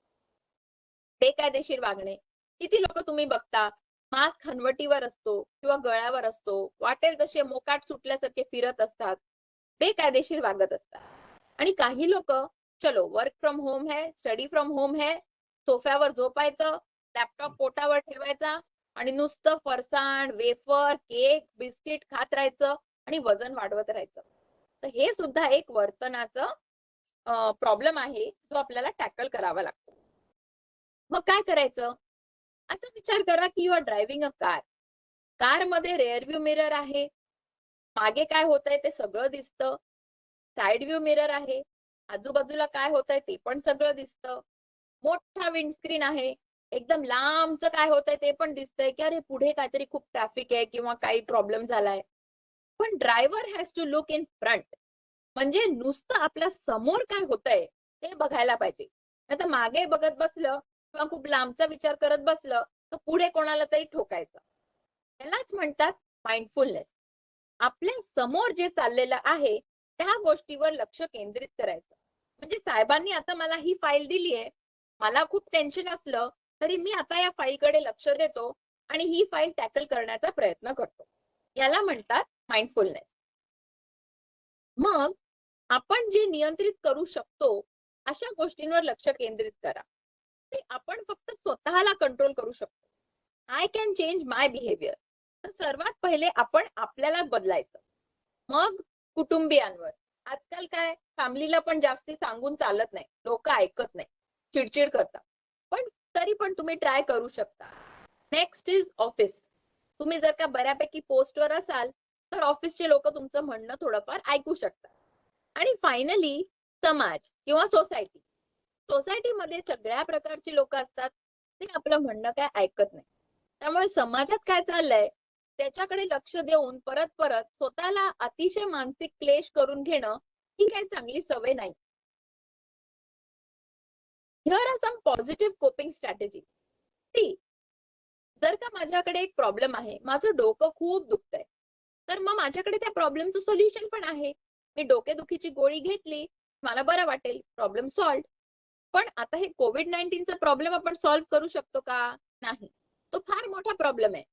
बेकायदेशीर वागणे. किती लोक तुम्ही बघता, मास्क हनवटीवर असतो किंवा गळ्यावर असतो, वाटेल तसे मोकाट सुटल्यासारखे फिरत असतात, बेकायदेशीर वागत असतात. आणि काही लोक चलो वर्क फ्रॉम होम है, स्टडी फ्रॉम होम है, सोफ्यावर झोपायचं, लॅपटॉप पोटावर ठेवायचा आणि नुसतं फरसाण, वेफर, केक, बिस्किट खात राहायचं आणि वजन वाढवत राहायचं. तर हे सुद्धा एक वर्तनाचं प्रॉब्लेम आहे जो आपल्याला टॅकल करावा लागतो. मग काय करायचं? असा विचार करा की you are driving a car. कारमध्ये रेअर व्ह्यू मिरर आहे. मागे काय होतंय ते सगळं दिसतं. साइड व्ह्यू मिरर आहे. आजूबाजूला काय होतंय ते पण सगळं दिसतं. मोठा विंडस्क्रीन आहे. एकदम लांबचं काय होतंय ते पण दिसतंय, की अरे पुढे काहीतरी खूप ट्रॅफिक आहे किंवा काही प्रॉब्लेम झालाय. पण driver has to look in front. म्हणजे नुसतं आपल्या समोर काय होतंय ते बघायला पाहिजे. नाहीतर मागे बघत बसलं किंवा खूप लांबचा विचार करत बसलं तर पुढे कोणाला तरी ठोकायचं. त्यालाच म्हणतात माइंडफुलनेस. आपल्या समोर जे चाललेलं आहे त्या गोष्टीवर लक्ष केंद्रित करायचं. म्हणजे साहेबांनी आता मला ही फाईल दिली आहे, मला खूप टेन्शन असलं तरी मी आता या फाईलकडे लक्ष देतो आणि ही फाईल टॅकल करण्याचा प्रयत्न करतो. याला म्हणतात माइंडफुलनेस. मग आपण जे नियंत्रित करू शकतो अशा गोष्टींवर लक्ष केंद्रित करा. ते आपण फक्त स्वतःला कंट्रोल करू शकतो. I can change my behaviour. तर सर्वात पहिले आपण आपल्याला बदलायचं. मग कुटुंबियांवर. आजकाल काय फॅमिलीला पण जास्ती सांगून चालत नाही. लोक ऐकत नाही. चिडचिड करतात. पण तरी पण तुम्ही ट्राय करू शकता. Next is office. तुम्ही जर का बऱ्यापैकी पोस्टवर असाल तर ऑफिसचे लोक तुमचं म्हणणं थोडंफार ऐकू शकतात. आणि फायनली समाज किंवा सोसायटीमध्ये सगळ्या प्रकारची लोक असतात. ते आपलं म्हणणं काय ऐकत नाही. त्यामुळे समाजात काय चाललंय त्याच्याकडे लक्ष देऊन परत परत स्वतःला अतिशय मानसिक क्लेश करून घेणं ही काही चांगली सवय नाही. Here are some positive coping strategy. जर का माझ्याकडे एक प्रॉब्लेम आहे, माझं डोकं खूप दुखतंय, तर मग माझ्याकडे त्या प्रॉब्लेमचं सोल्युशन पण आहे. मी डोकेदुखीची गोळी घेतली, मला बरं वाटेल, प्रॉब्लेम सॉल्व्ह. पण आता हे कोविड-19चा प्रॉब्लेम आपण सॉल्व्ह करू शकतो का? नाही. तो फार मोठा प्रॉब्लेम आहे.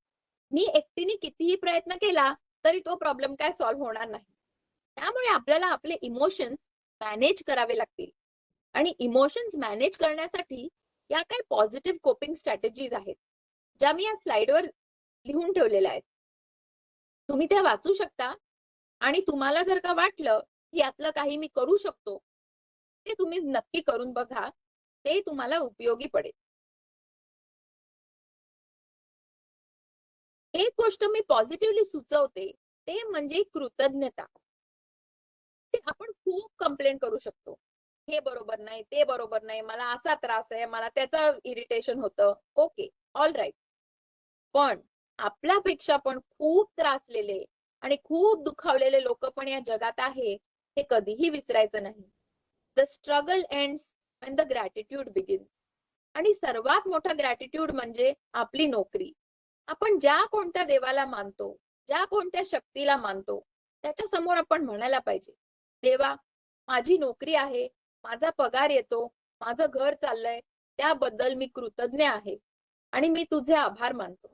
मी एकटीने कितीही प्रयत्न केला, तरी तो प्रॉब्लेम काय सॉल्व्ह होणार नाही. त्यामुळे आपल्याला आपले इमोशन्स मॅनेज करावे लागतील. आणि इमोशन्स मॅनेज करण्यासाठी या काही पॉझिटिव्ह कोपिंग स्ट्रॅटेजीज आहेत, ज्या मी या स्लाइडवर लिहून ठेवलेल्या आहेत. तुम्ही त्या वाचू शकता आणि तुम्हाला जर का वाटलं की यातलं काही मी करू शकतो, ते तुम्ही नक्की करून बघा. ते तुम्हाला उपयोगी पडेल. एक गोष्ट मी पॉझिटिव्हली सुचवते, ते म्हणजे कृतज्ञता. ते आपण खूप कंप्लेन करू शकतो. हे बरोबर नाही, ते बरोबर नाही, मला असा त्रास आहे, मला त्याचं इरिटेशन होतं. Okay, all right. पण आपल्यापेक्षा पण खूप त्रासलेले आणि खूप दुखावलेले लोक पण या जगात आहे, हे कधीही विसरायचं नाही. The struggle ends when the gratitude begins. आणि सर्वात मोठा ग्रॅटिट्यूड म्हणजे आपली नोकरी. आपण ज्या कोणत्या देवाला मानतो, ज्या कोणत्या शक्तीला मानतो, त्याच्या समोर आपण म्हणायला पाहिजे, देवा, माझी नोकरी आहे, माझा पगार येतो, माझं घर चाललंय, त्याबद्दल मी कृतज्ञ आहे आणि मी तुझे आभार मानतो.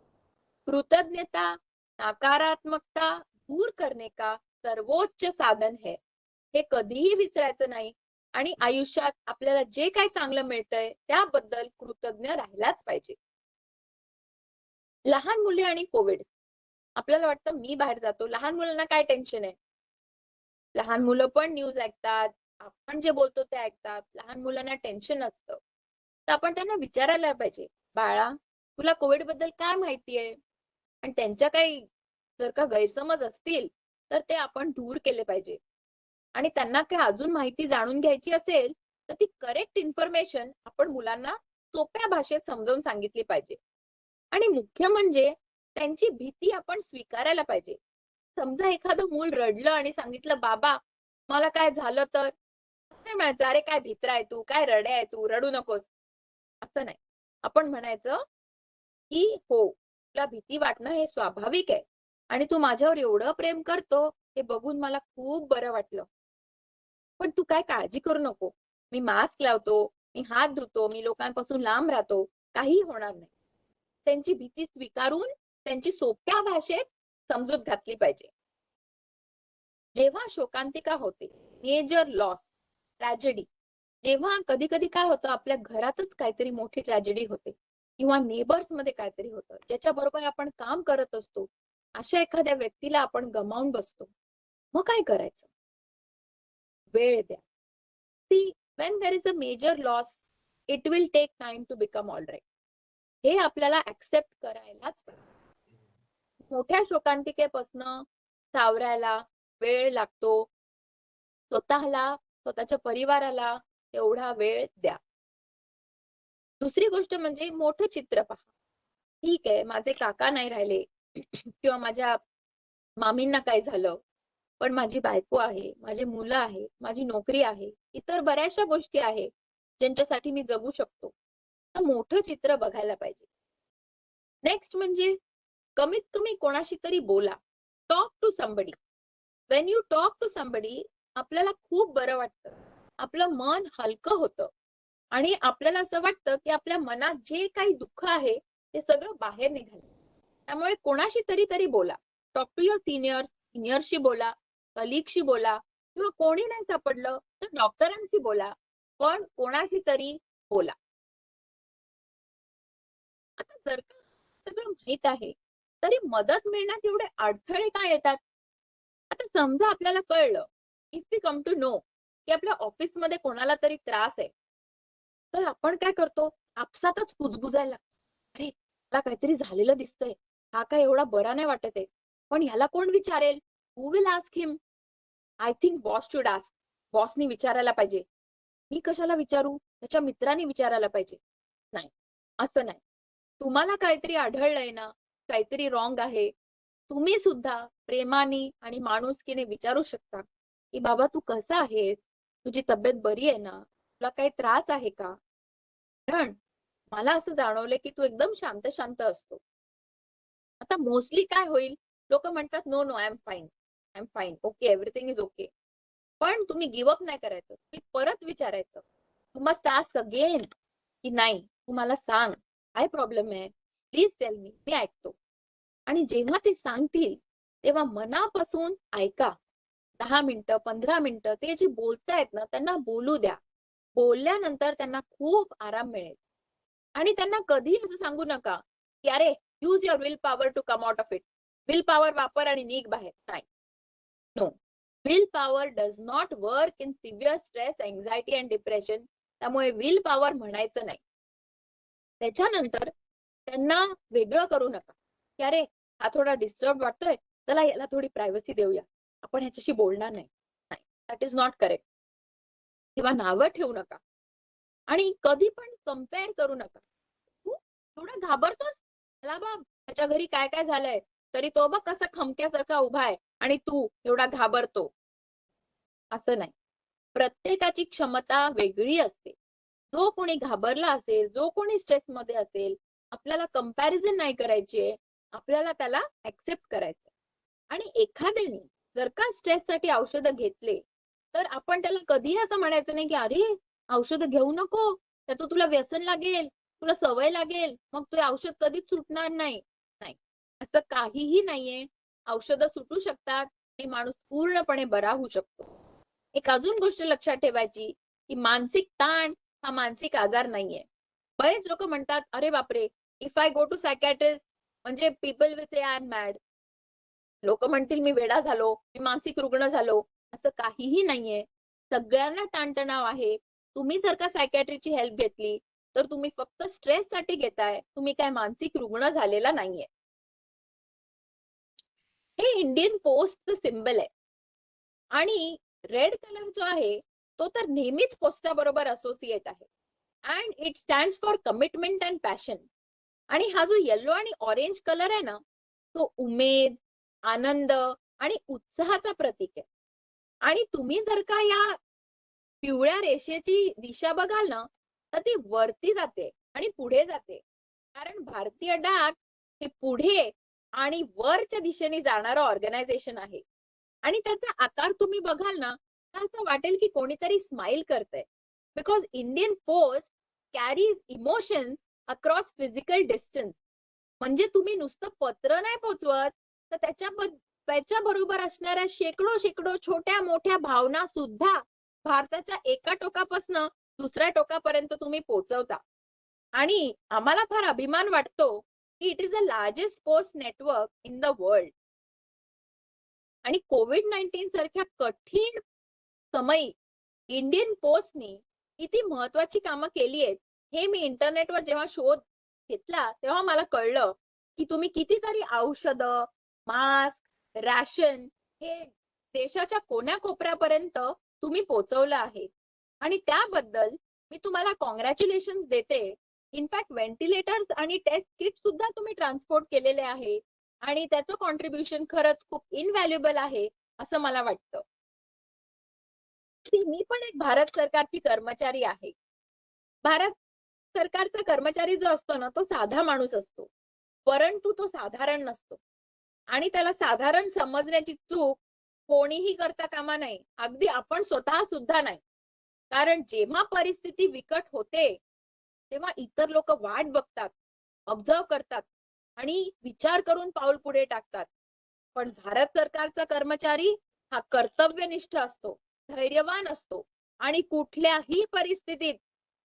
कृतज्ञता नकारात्मकता दूर करने का सर्वोच्च साधन है. हे कधीही विसरायचं नाही आणि आयुष्यात आपल्याला जे काही चांगलं मिळतंय त्याबद्दल कृतज्ञ राहिलाच पाहिजे. लहान मुले आणि कोविड. आपल्याला वाटतं मी बाहेर जातो, लहान मुलांना काय टेन्शन आहे? लहान मुलं पण न्यूज ऐकतात, आपण जे बोलतो ते ऐकतात. लहान मुलांना टेन्शन असतं. तर आपण त्यांना विचारायला पाहिजे, बाळा, तुला कोविड बद्दल काय माहिती आहे? आणि त्यांच्या काही जर का गैरसमज असतील, तर ते आपण दूर केले पाहिजे. आणि त्यांना काही अजून माहिती जाणून घ्यायची असेल, तर ती करेक्ट इन्फॉर्मेशन आपण मुलांना सोप्या भाषेत समजावून सांगितली पाहिजे. आणि मुख्य म्हणजे त्यांची भीती आपण स्वीकारायला पाहिजे. समजा एखादं मूल रडलं आणि सांगितलं, बाबा, मला काय झालं तर? नाही म्हणायचं, अरे काय भित्रा आहे तू, काय रडे आहे तू, रडू नकोस. असं नाही. आपण म्हणायचं की हो, तुला भीती वाटणं हे स्वाभाविक आहे आणि तू माझ्यावर एवढं प्रेम करतो, हे बघून मला खूप बरं वाटलं. पण तू काय काळजी करू नको. मी मास्क लावतो, मी हात धुतो, मी लोकांपासून लांब राहतो. काहीही होणार नाही. त्यांची भीती स्वीकारून त्यांची सोप्या भाषेत समजूत घातली पाहिजे. जेव्हा शोकांतिका होते, मेजर लॉस, ट्रॅजेडी, जेव्हा कधी-कधी काय होतं आपल्या घरातच काहीतरी मोठी ट्रॅजेडी होते किंवा नेबर्स मध्ये काहीतरी होतं, ज्याच्याबरोबर आपण काम करत असतो, अशा एखाद्या व्यक्तीला आपण गमावून बसतो. मग काय करायचं? वेळ द्या. See, when there is a major loss, it will take time to become all right. हे आपल्याला ऍक्सेप्ट करायलाच पाहिजे. मोठ्या शोकांतिकेपासनं सावरायला वेळ लागतो. स्वतःला, स्वतःच्या परिवाराला तेवढा वेळ द्या. दुसरी गोष्ट म्हणजे मोठं चित्र पहा. ठीक आहे, माझे काका नाही राहिले किंवा माझ्या मामींना काय झालं, पण माझी बायको आहे, माझी मुलं आहेत, माझी नोकरी आहे, इतर बऱ्याचशा गोष्टी आहेत, ज्यांच्यासाठी मी जगू शकतो. तर मोठं चित्र बघायला पाहिजे. नेक्स्ट म्हणजे कमीत कमी कोणाशी तरी बोला. Talk to somebody. When you talk to somebody, आपल्याला खूप बरं वाटतं. आपलं मन हलकं होतं आणि आपल्याला असं वाटतं की आपल्या मनात जे काही दुःख आहे ते सगळं बाहेर निघालं. त्यामुळे कोणाशी तरी बोला. टॉक टू युअर सिनियरशी बोला, कलिगशी बोला किंवा कोणी नाही सापडलं तर डॉक्टरांशी बोला. पण कोणाशी तरी बोला. आता जर का सगळं माहित आहे, तरी मदत मिळण्यात एवढे अडथळे का येतात? आता समजा आपल्याला कळलं, if we come to know की आपल्या ऑफिसमध्ये कोणाला तरी त्रास आहे, तर आपण काय करतो? आपसातच कुजबुजायला लागतो. अरे, त्याला काहीतरी झालेलं दिसतंय. हा काय एवढा बरा नाही वाटत आहे. पण ह्याला कोण विचारेल? Who will ask him? I think boss should ask. बॉसनी विचारायला पाहिजे. मी कशाला विचारू? त्याच्या मित्रांनी विचारायला पाहिजे. नाही, असं नाही. तुम्हाला काहीतरी आढळलंय ना, काहीतरी रॉंग आहे. तुम्ही सुद्धा प्रेमाने आणि माणुसकीने विचारू शकता, की "बाबा तू कसा आहेस? तुझी तब्येत बरी आहे ना? तुला काही त्रास आहे का?" कारण मला असं जाणवलंय, की तू एकदम शांत शांत असतो. आता मोस्टली काय होईल, लोकं म्हणतात, "no, no, I am fine. I am fine. Okay, everything is okay." पण तुम्ही गिव्ह अप नाही करायचं. तुम्ही परत विचारायचं. यू मस्ट आस्क अगेन, की "नाही, तू मला सांग, काय प्रॉब्लेम आहे? Please tell me." मी ऐकतो. आणि जेव्हा ते सांगतील, तेव्हा मनापासून ऐका. 10 मिनिटं, 15 मिनिटं ते जे बोलतायत ना, त्यांना बोलू द्या. बोलल्यानंतर त्यांना खूप आराम मिळेल. आणि त्यांना कधीही असं सांगू नका, की "अरे, use your will power to come out of it." Will power वापर आणि निघ बाहेर. नाही. नो. Will power does not work in severe stress, anxiety and depression. त्यामुळे विल पॉवर म्हणायचं नाही. त्याच्यानंतर त्यांना वेगळं करू नका, की "अरे, हा थोडा डिस्टर्ब वाटतोय, चला याला थोडी प्रायव्हसी देऊया. आपण ह्याच्याशी बोलणार नाही." नाही, दॅट इज नॉट करेक्ट. किंवा नावं ठेवू नका. आणि कधी पण कंपेअर करू नका. "तू एवढा घाबरतोस? त्याला बघ, त्याच्या घरी काय-काय झालंय, तरी तो बघ कसा खमक्यासारखा उभा आहे आणि तू एवढा घाबरतो." असं नाही. प्रत्येकाची क्षमता वेगळी असते. जो कोणी घाबरला असेल, जो कोणी स्ट्रेसमध्ये असेल, आपल्याला कंपॅरिझन नाही करायची आहे. आपल्याला त्याला एक्सेप्ट करायचं आणि एखाद्याने जर का स्ट्रेससाठी औषधं घेतले, तर आपण त्याला कधीही असं म्हणायचं नाही, की "अरे, औषधं घेऊ नको. त्याचं तुला व्यसन लागेल, तुला सवय लागेल, मग ते औषध कधीच सुटणार नाही." नाही, असं काहीही नाहीये. औषधं सुटू शकतात आणि माणूस पूर्णपणे बरा होऊ शकतो. एक अजून गोष्ट लक्षात ठेवायची, की मानसिक ताण हा मानसिक आजार नाहीये. बरेच लोकं म्हणतात, "अरे बापरे! If I go to psychiatrist म्हणजे people will say I am mad." लोकं म्हणतील मी वेडा झालो, मी मानसिक रुग्ण झालो. असं काहीही नाहीये. सगळ्यांना ताणतणाव आहे. तुम्ही जर का सायकियाट्रिस्टची हेल्प घेतली, तर तुम्ही फक्त स्ट्रेससाठी घेताय. तुम्ही काय मानसिक रुग्ण झालेला नाहीये. हे इंडियन पोस्टचं सिम्बल आहे. आणि रेड कलर जो आहे, तो तर नेहमीच पोस्टाबरोबर असोसिएट आहे. And it stands for commitment and passion. आणि हा जो येलो आणि ऑरेंज कलर आहे ना, तो उमेद, आनंद आणि उत्साहाचा प्रतीक आहे. आणि तुम्ही जर का या पिवळ्या रेषेची दिशा बघाल ना, तर ती वरती जाते आणि पुढे जाते. कारण भारतीय डाक हे पुढे आणि वरच्या दिशेने जाणारं ऑर्गनायझेशन आहे. आणि त्याचा आकार तुम्ही बघाल ना, तर असं वाटेल की कोणीतरी स्माईल करतंय. Because Indian post carries emotions across physical distance. म्हणजे तुम्ही नुसतं पत्र नाही पोहोचवत, तर त्याच्याबरोबर असणाऱ्या शेकडो-शेकडो छोट्या-मोठ्या भावना सुद्धा भारताच्या एका टोकापासनं दुसऱ्या टोकापर्यंत तुम्ही पोहोचवता. आणि आम्हाला फार अभिमान वाटतो, की it is the largest post network in the world. आणि कोविड-19 सारख्या कठीण समयी इंडियन पोस्टनी किती महत्वाची कामं केली आहेत, हे मी इंटरनेटवर जेव्हा शोध घेतला, तेव्हा मला कळलं, की तुम्ही कितीतरी औषधं, मास्क, रॅशन हे देशाच्या कोन्या-कोपऱ्यापर्यंत तुम्ही पोहोचवलं आहे. आणि त्याबद्दल मी तुम्हाला काँग्रॅच्युलेशन्स देते. इनफॅक्ट व्हेंटिलेटर्स आणि टेस्ट किट सुद्धा तुम्ही ट्रान्सपोर्ट केलेले आहे आणि त्याचं कॉन्ट्रिब्युशन खरंच खूप इनव्हॅल्युएबल आहे, असं मला वाटतं. मी पण एक भारत सरकारची कर्मचारी आहे. भारत सरकारचा कर्मचारी जो असतो ना, तो साधा माणूस असतो. परंतु तो साधारण नसतो. आणि त्याला साधारण समजण्याची चूक कोणीही करता कामा नये. अगदी आपण स्वतः सुद्धा नाही. कारण जेव्हा परिस्थिती बिकट होते, तेव्हा इतर लोकं वाट बघतात, ऑब्झर्व्ह करतात आणि विचार करून पाऊल पुढे टाकतात. पण भारत सरकारचा कर्मचारी हा कर्तव्यनिष्ठ असतो, धैर्यवान असतो आणि कुठल्याही परिस्थितीत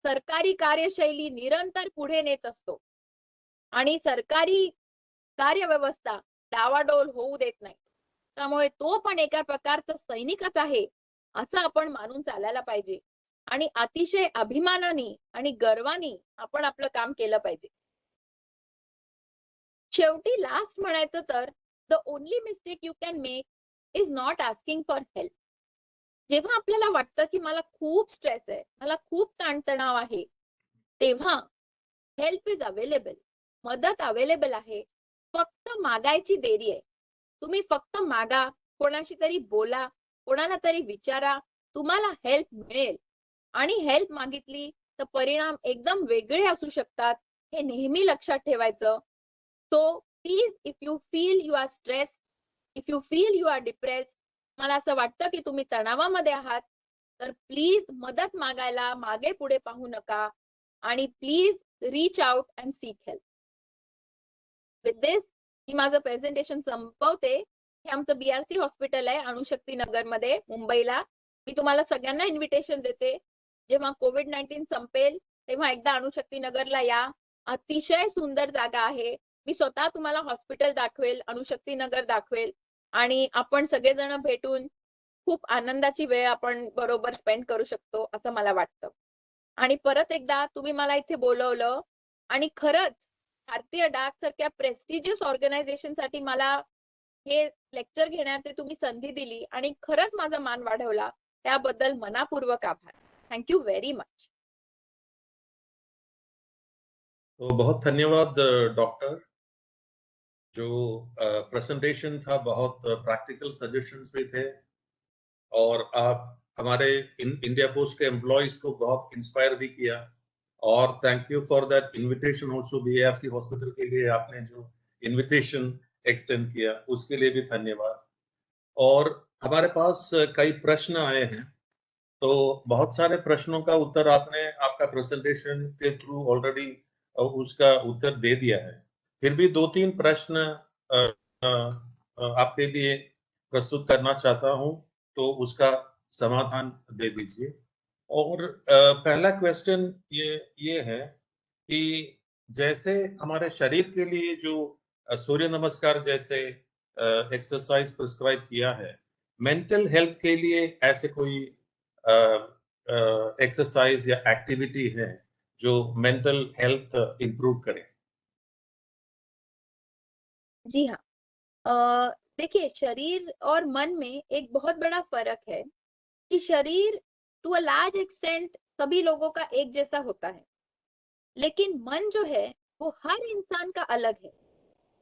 सरकारी कार्यशैली निरंतर पुढे नेत असतो आणि सरकारी कार्यव्यवस्था डावाडोल होऊ देत नाही. त्यामुळे तो पण एका प्रकारचा सैनिकच आहे, असं आपण मानून चालायला पाहिजे आणि अतिशय अभिमानाने आणि गर्वाने आपण आपलं काम केलं पाहिजे. शेवटी लास्ट म्हणायचं तर the only mistake you can make is not asking for help. जेव्हा आपल्याला वाटतं की मला खूप स्ट्रेस आहे, मला खूप ताणतणाव आहे, तेव्हा हेल्प इज अवेलेबल. मदत अवेलेबल आहे. फक्त मागायची देरी आहे. तुम्ही फक्त मागा, कोणाशी तरी बोला, कोणाला तरी विचारा, तुम्हाला हेल्प मिळेल. आणि हेल्प मागितली तर परिणाम एकदम वेगळे असू शकतात. हे नेहमी लक्षात ठेवायचं. So please if you feel you are stress, if you feel you are depressed, मला असं वाटतं की तुम्ही तणावामध्ये आहात, तर प्लीज मदत मागायला मागे पुढे पाहू नका आणि please reach out and seek help. With this मी माझं प्रेझेंटेशन संपवते. हे आमचं BRC हॉस्पिटल आहे अणुशक्ती नगरमध्ये मुंबईला. मी तुम्हाला सगळ्यांना इन्व्हिटेशन देते. जेव्हा कोविड-19 संपेल तेव्हा एकदा अणुशक्ती नगरला या. अतिशय सुंदर जागा आहे. मी स्वतः तुम्हाला हॉस्पिटल दाखवेल, अणुशक्ती नगर दाखवेल आणि आपण सगळेजण भेटून खूप आनंदाची वेळ आपण बरोबर स्पेंड करू शकतो असं मला वाटतं. आणि परत एकदा तुम्ही मला इथे बोलवलं आणि खरंच भारतीय डाक सारख्या प्रेस्टिजियस ऑर्गनायझेशनसाठी मला हे लेक्चर घेण्याची तुम्ही संधी दिली आणि खरंच माझा मान वाढवला. त्याबद्दल मनापूर्वक आभार. Thank you very much. तो बहुत धन्यवाद डॉक्टर। जो प्रेजेंटेशन था बहुत प्रैक्टिकल सजेशंस भी थे और आप हमारे इंडिया पोस्ट के एम्प्लॉइज को बहुत इंस्पायर भी किया और thank you for that invitation also BRC hospital के लिए आपने जो इनविटेशन एक्सटेंड किया उसके लिए भी धन्यवाद। और हमारे पास कई प्रश्न आए हैं, तो बहुत सारे प्रश्नों का उत्तर आपने आपका प्रेजेंटेशन के थ्रू ऑलरेडी उसका उत्तर दे दिया है। फिर भी 2-3 प्रश्न अ, अ, आपके लिए प्रस्तुत करना चाहता हूँ, तो उसका समाधान दे दीजिए। और पहला क्वेश्चन ये है कि जैसे हमारे शरीर के लिए जो सूर्य नमस्कार जैसे एक्सरसाइज प्रिस्क्राइब किया है, मेंटल हेल्थ के लिए ऐसे कोई एक्सरसाइज या एक्टिविटी है जो मेंटल हेल्थ इंप्रूव करे? जी हाँ। देखिए शरीर और मन में एक बहुत बड़ा फर्क है कि शरीर टू अ लार्ज एक्सटेंट सभी लोगों का एक जैसा होता है, लेकिन मन जो है वो हर इंसान का अलग है।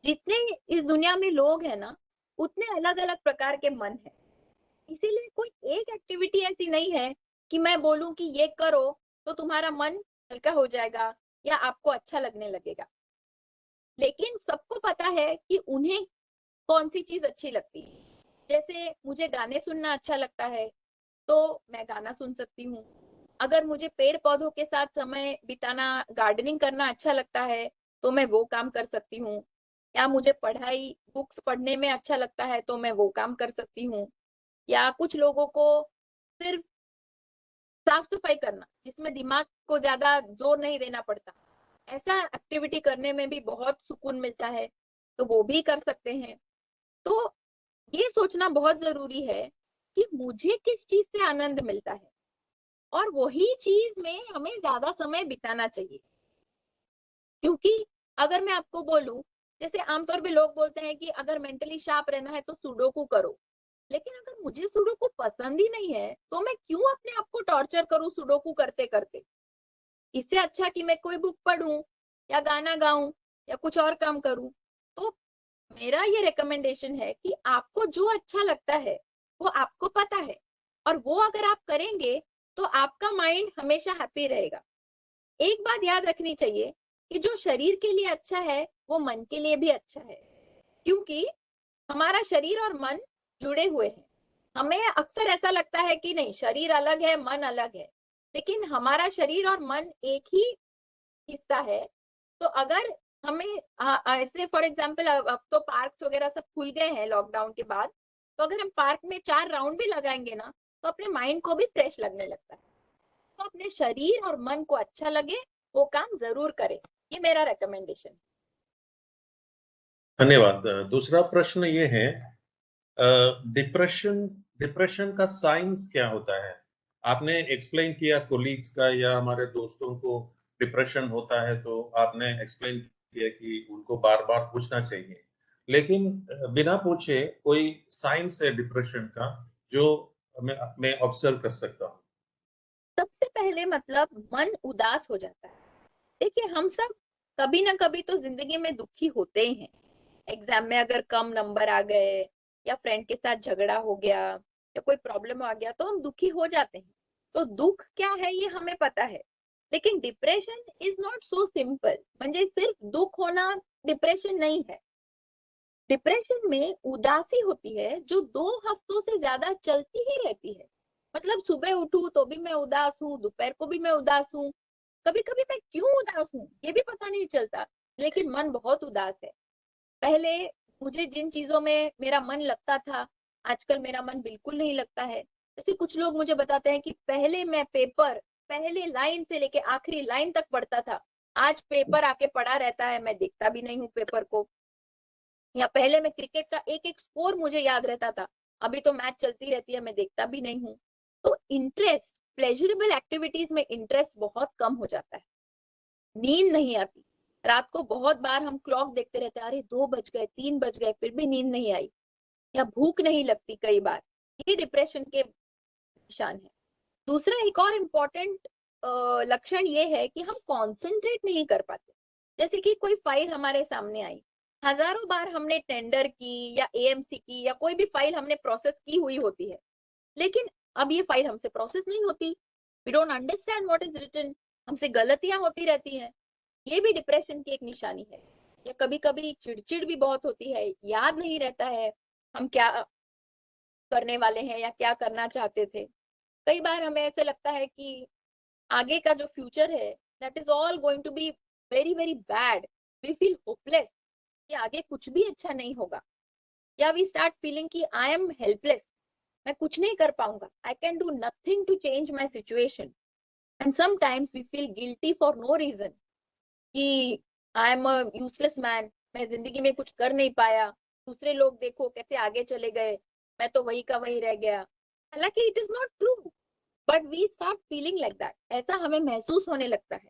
जितने इस दुनिया में लोग हैं ना, उतने अलग-अलग प्रकार के मन हैं। इसीलिए कोई एक एक्टिविटी ऐसी नहीं है कि मैं बोलूं कि ये करो तो तुम्हारा मन हल्का हो जाएगा या आपको अच्छा लगने लगेगा। लेकिन सबको पता है कि उन्हें कौन सी चीज अच्छी लगती है। जैसे मुझे गाने सुनना अच्छा लगता है तो मैं गाना सुन सकती हूँ। अगर मुझे पेड़ पौधों के साथ समय बिताना, गार्डनिंग करना अच्छा लगता है तो मैं वो काम कर सकती हूँ। या मुझे पढ़ाई, बुक्स पढ़ने में अच्छा लगता है तो मैं वो काम कर सकती हूँ। या कुछ लोगों को सिर्फ साफ सफाई करना, जिसमें दिमाग को ज्यादा जोर नहीं देना पड़ता, ऐसा एक्टिविटी करने में भी बहुत सुकून मिलता है, तो वो भी कर सकते हैं। तो ये सोचना बहुत जरूरी है कि मुझे किस चीज से आनंद मिलता है और वही चीज में हमें ज्यादा समय बिताना चाहिए। क्योंकि अगर मैं आपको बोलूं, जैसे आमतौर पे लोग बोलते हैं कि अगर मेंटली शार्प रहना है तो सुडोकू करो। लेकिन अगर मुझे सुडोकू पसंद ही नहीं है तो मैं क्यों अपने आप को टॉर्चर करूं सुडोकू करते करते। इससे अच्छा कि मैं कोई बुक पढूं या गाना गाऊं या कुछ और काम करूं। तो मेरा ये रिकमेंडेशन है कि आपको जो अच्छा लगता है वो आपको पता है, और वो अगर आप करेंगे तो आपका माइंड हमेशा हैप्पी रहेगा। एक बात याद रखनी चाहिए कि जो शरीर के लिए अच्छा है वो मन के लिए भी अच्छा है, क्योंकि हमारा शरीर और मन जुड़े हुए हैं। हमें अक्सर ऐसा लगता है कि नहीं, शरीर अलग है, मन अलग है, लेकिन हमारा शरीर और मन एक ही हिस्सा है। तो अगर हमें ऐसे फॉर एग्जांपल अब तो पार्क्स वगैरह सब खुल गए हैं लॉकडाउन के बाद, तो अगर हम पार्क में 4 राउंड भी लगाएंगे ना तो अपने माइंड को भी फ्रेश लगने लगता है। तो अपने शरीर और मन को अच्छा लगे वो काम जरूर करें। ये मेरा रिकमेंडेशन। धन्यवाद। दूसरा प्रश्न ये है, डिप्रेशन डिप्रेशन का साइंस क्या होता है? आपने एक्सप्लेन किया कोलीग्स का या हमारे दोस्तों को डिप्रेशन होता है तो आपने एक्सप्लेन किया कि उनको बार-बार पूछना चाहिए। लेकिन बिना पूछे कोई साइंस है डिप्रेशन का जो मैं ऑब्जर्व कर सकता हूँ? सबसे पहले मतलब मन उदास हो जाता है। देखिए हम सब कभी ना कभी तो जिंदगी में दुखी होते ही हैं। एग्जाम में अगर कम नंबर आ गए या फ्रेंड के साथ झगड़ा हो गया या कोई प्रॉब्लम आ गया तो हम दुखी हो जाते हैं। तो दुख क्या है ये हमें पता है, लेकिन depression is not so simple. म्हणजे सिर्फ दुख होना डिप्रेशन नहीं है। डिप्रेशन में उदासी होती है जो 2 हफ्तों से ज्यादा चलती ही रहती है। मतलब सुबह उठूं तो भी मैं उदास हूँ, दोपहर को भी मैं उदास हूँ, कभी कभी मैं क्यों उदास हूँ ये भी पता नहीं चलता, लेकिन मन बहुत उदास है। पहले मुझे जिन चीजों में मेरा मन लगता था, आजकल मेरा मन बिल्कुल नहीं लगता है। जैसे कुछ लोग मुझे बताते हैं कि पहले मैं पेपर पहले लाइन से लेके आखिरी लाइन तक पढ़ता था, आज पेपर आके पड़ा रहता है, मैं देखता भी नहीं हूँ पेपर को। या पहले मैं क्रिकेट का एक एक स्कोर मुझे याद रहता था, अभी तो मैच चलती रहती है, मैं देखता भी नहीं हूँ। तो इंटरेस्ट, प्लेजरेबल एक्टिविटीज में इंटरेस्ट बहुत कम हो जाता है। नींद नहीं आती, रात को बहुत बार हम क्लॉक देखते रहते हैं, अरे 2 बज गए 3 बज गए, फिर भी नींद नहीं आई। या भूख नहीं लगती कई बार, ये डिप्रेशन के निशान है। दूसरा एक और इम्पोर्टेंट लक्षण ये है कि हम कॉन्सेंट्रेट नहीं कर पाते। जैसे कि कोई फाइल हमारे सामने आई, हजारों बार हमने टेंडर की या एएमसी की या कोई भी फाइल हमने प्रोसेस की हुई होती है, लेकिन अब ये फाइल हमसे प्रोसेस नहीं होती। We don't understand what is written, हमसे गलतियां होती रहती हैं। ये भी डिप्रेशन की एक निशानी है। या कभी कभी चिड़चिड़ भी बहुत होती है, याद नहीं रहता है हम क्या करने वाले हैं या क्या करना चाहते थे। कई बार हमें ऐसे लगता है कि आगे का जो फ्यूचर है that is all going to be very very bad. We feel hopeless कि आगे कुछ भी अच्छा नहीं होगा। या वी स्टार्ट फीलिंग कि आई एम हेल्पलेस, मैं कुछ नहीं कर पाऊंगा, I can do nothing to change my situation. And sometimes we feel guilty for no reason कि I am a useless man, मैं जिंदगी में कुछ कर नहीं पाया, दूसरे लोग देखो कैसे आगे चले गए, मैं तो वही का वही रह गया। हालांकि it is not true, but we start feeling like that, ऐसा हमें महसूस होने लगता है।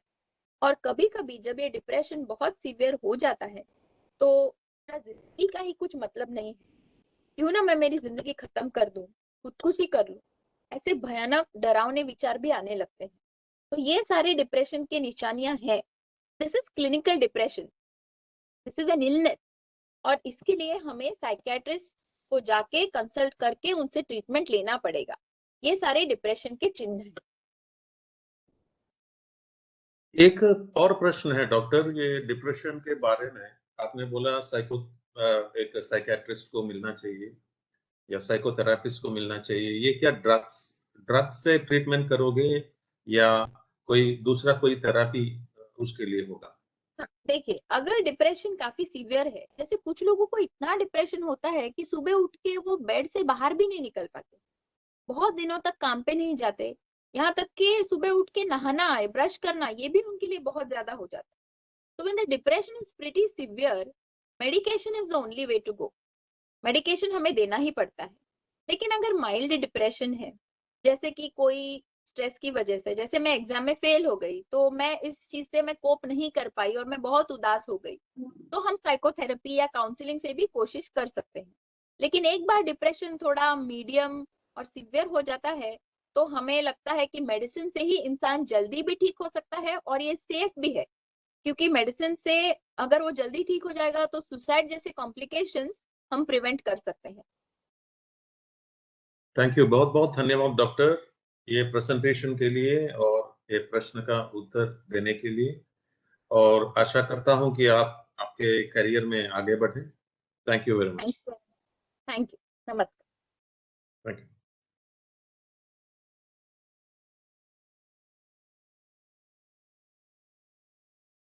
और कभी कभी जब ये डिप्रेशन बहुत सीवियर हो जाता है तो क्या जिंदगी का ही कुछ मतलब नहीं है, क्यों ना मैं मेरी जिंदगी खत्म कर दूं, खुदकुशी कर लूं, ऐसे भयानक डरावने विचार भी आने लगते हैं। तो ये सारे डिप्रेशन की निशानियां हैं। This is clinical depression, this is an illness. और इसके लिए हमें साइकियाट्रिस्ट को जाके कंसल्ट करके उनसे ट्रीटमेंट लेना पड़ेगा। ये सारे डिप्रेशन के चिन्ह हैं। एक और प्रश्न है डॉक्टर, ये डिप्रेशन के बारे में आपने बोला एक साइकियाट्रिस्ट को मिलना चाहिए या साइकोथेरापिस्ट को मिलना चाहिए। ये क्या ड्रग्स ड्रग्स से ट्रीटमेंट करोगे या कोई थेरापी उसके लिए होगा? हाँ, देखिए अगर डिप्रेशन काफी सीवियर है, जैसे कुछ लोगों को इतना डिप्रेशन होता है कि सुबह उठ के वो बेड से बाहर भी नहीं निकल पाते, बहुत दिनों तक काम पे नहीं जाते, यहाँ तक कि सुबह उठ के नहाना है ब्रश करना ये भी उनके लिए बहुत ज्यादा हो जाता है। तो when the depression is pretty severe, medication is the only way to go. Medication हमें देना ही पड़ता है। लेकिन अगर माइल्ड डिप्रेशन है, जैसे कि कोई स्ट्रेस की वजह से, जैसे मैं एग्जाम में फेल हो गई तो मैं इस चीज से मैं कोप नहीं कर पाई और मैं बहुत उदास हो गई, तो हम साइकोथेरेपी या काउंसलिंग से भी कोशिश कर सकते हैं। लेकिन एक बार डिप्रेशन थोड़ा मीडियम और सीवियर हो जाता है तो हमें लगता है कि मेडिसिन से ही इंसान जल्दी भी ठीक हो सकता है और ये सेफ भी है, क्योंकि मेडिसिन से अगर वो जल्दी ठीक हो जाएगा तो सुसाइड जैसे कॉम्प्लिकेशंस हम प्रिवेंट कर सकते हैं। थैंक यू, बहुत-बहुत धन्यवाद डॉक्टर, ये प्रेज़ेंटेशन के लिए और ये प्रश्न का उत्तर देने के लिए, और आशा करता हूँ कि आप आपके करियर में आगे बढ़ें। Thank you very thank much. You. Thank you. नमस्कार। Thank you.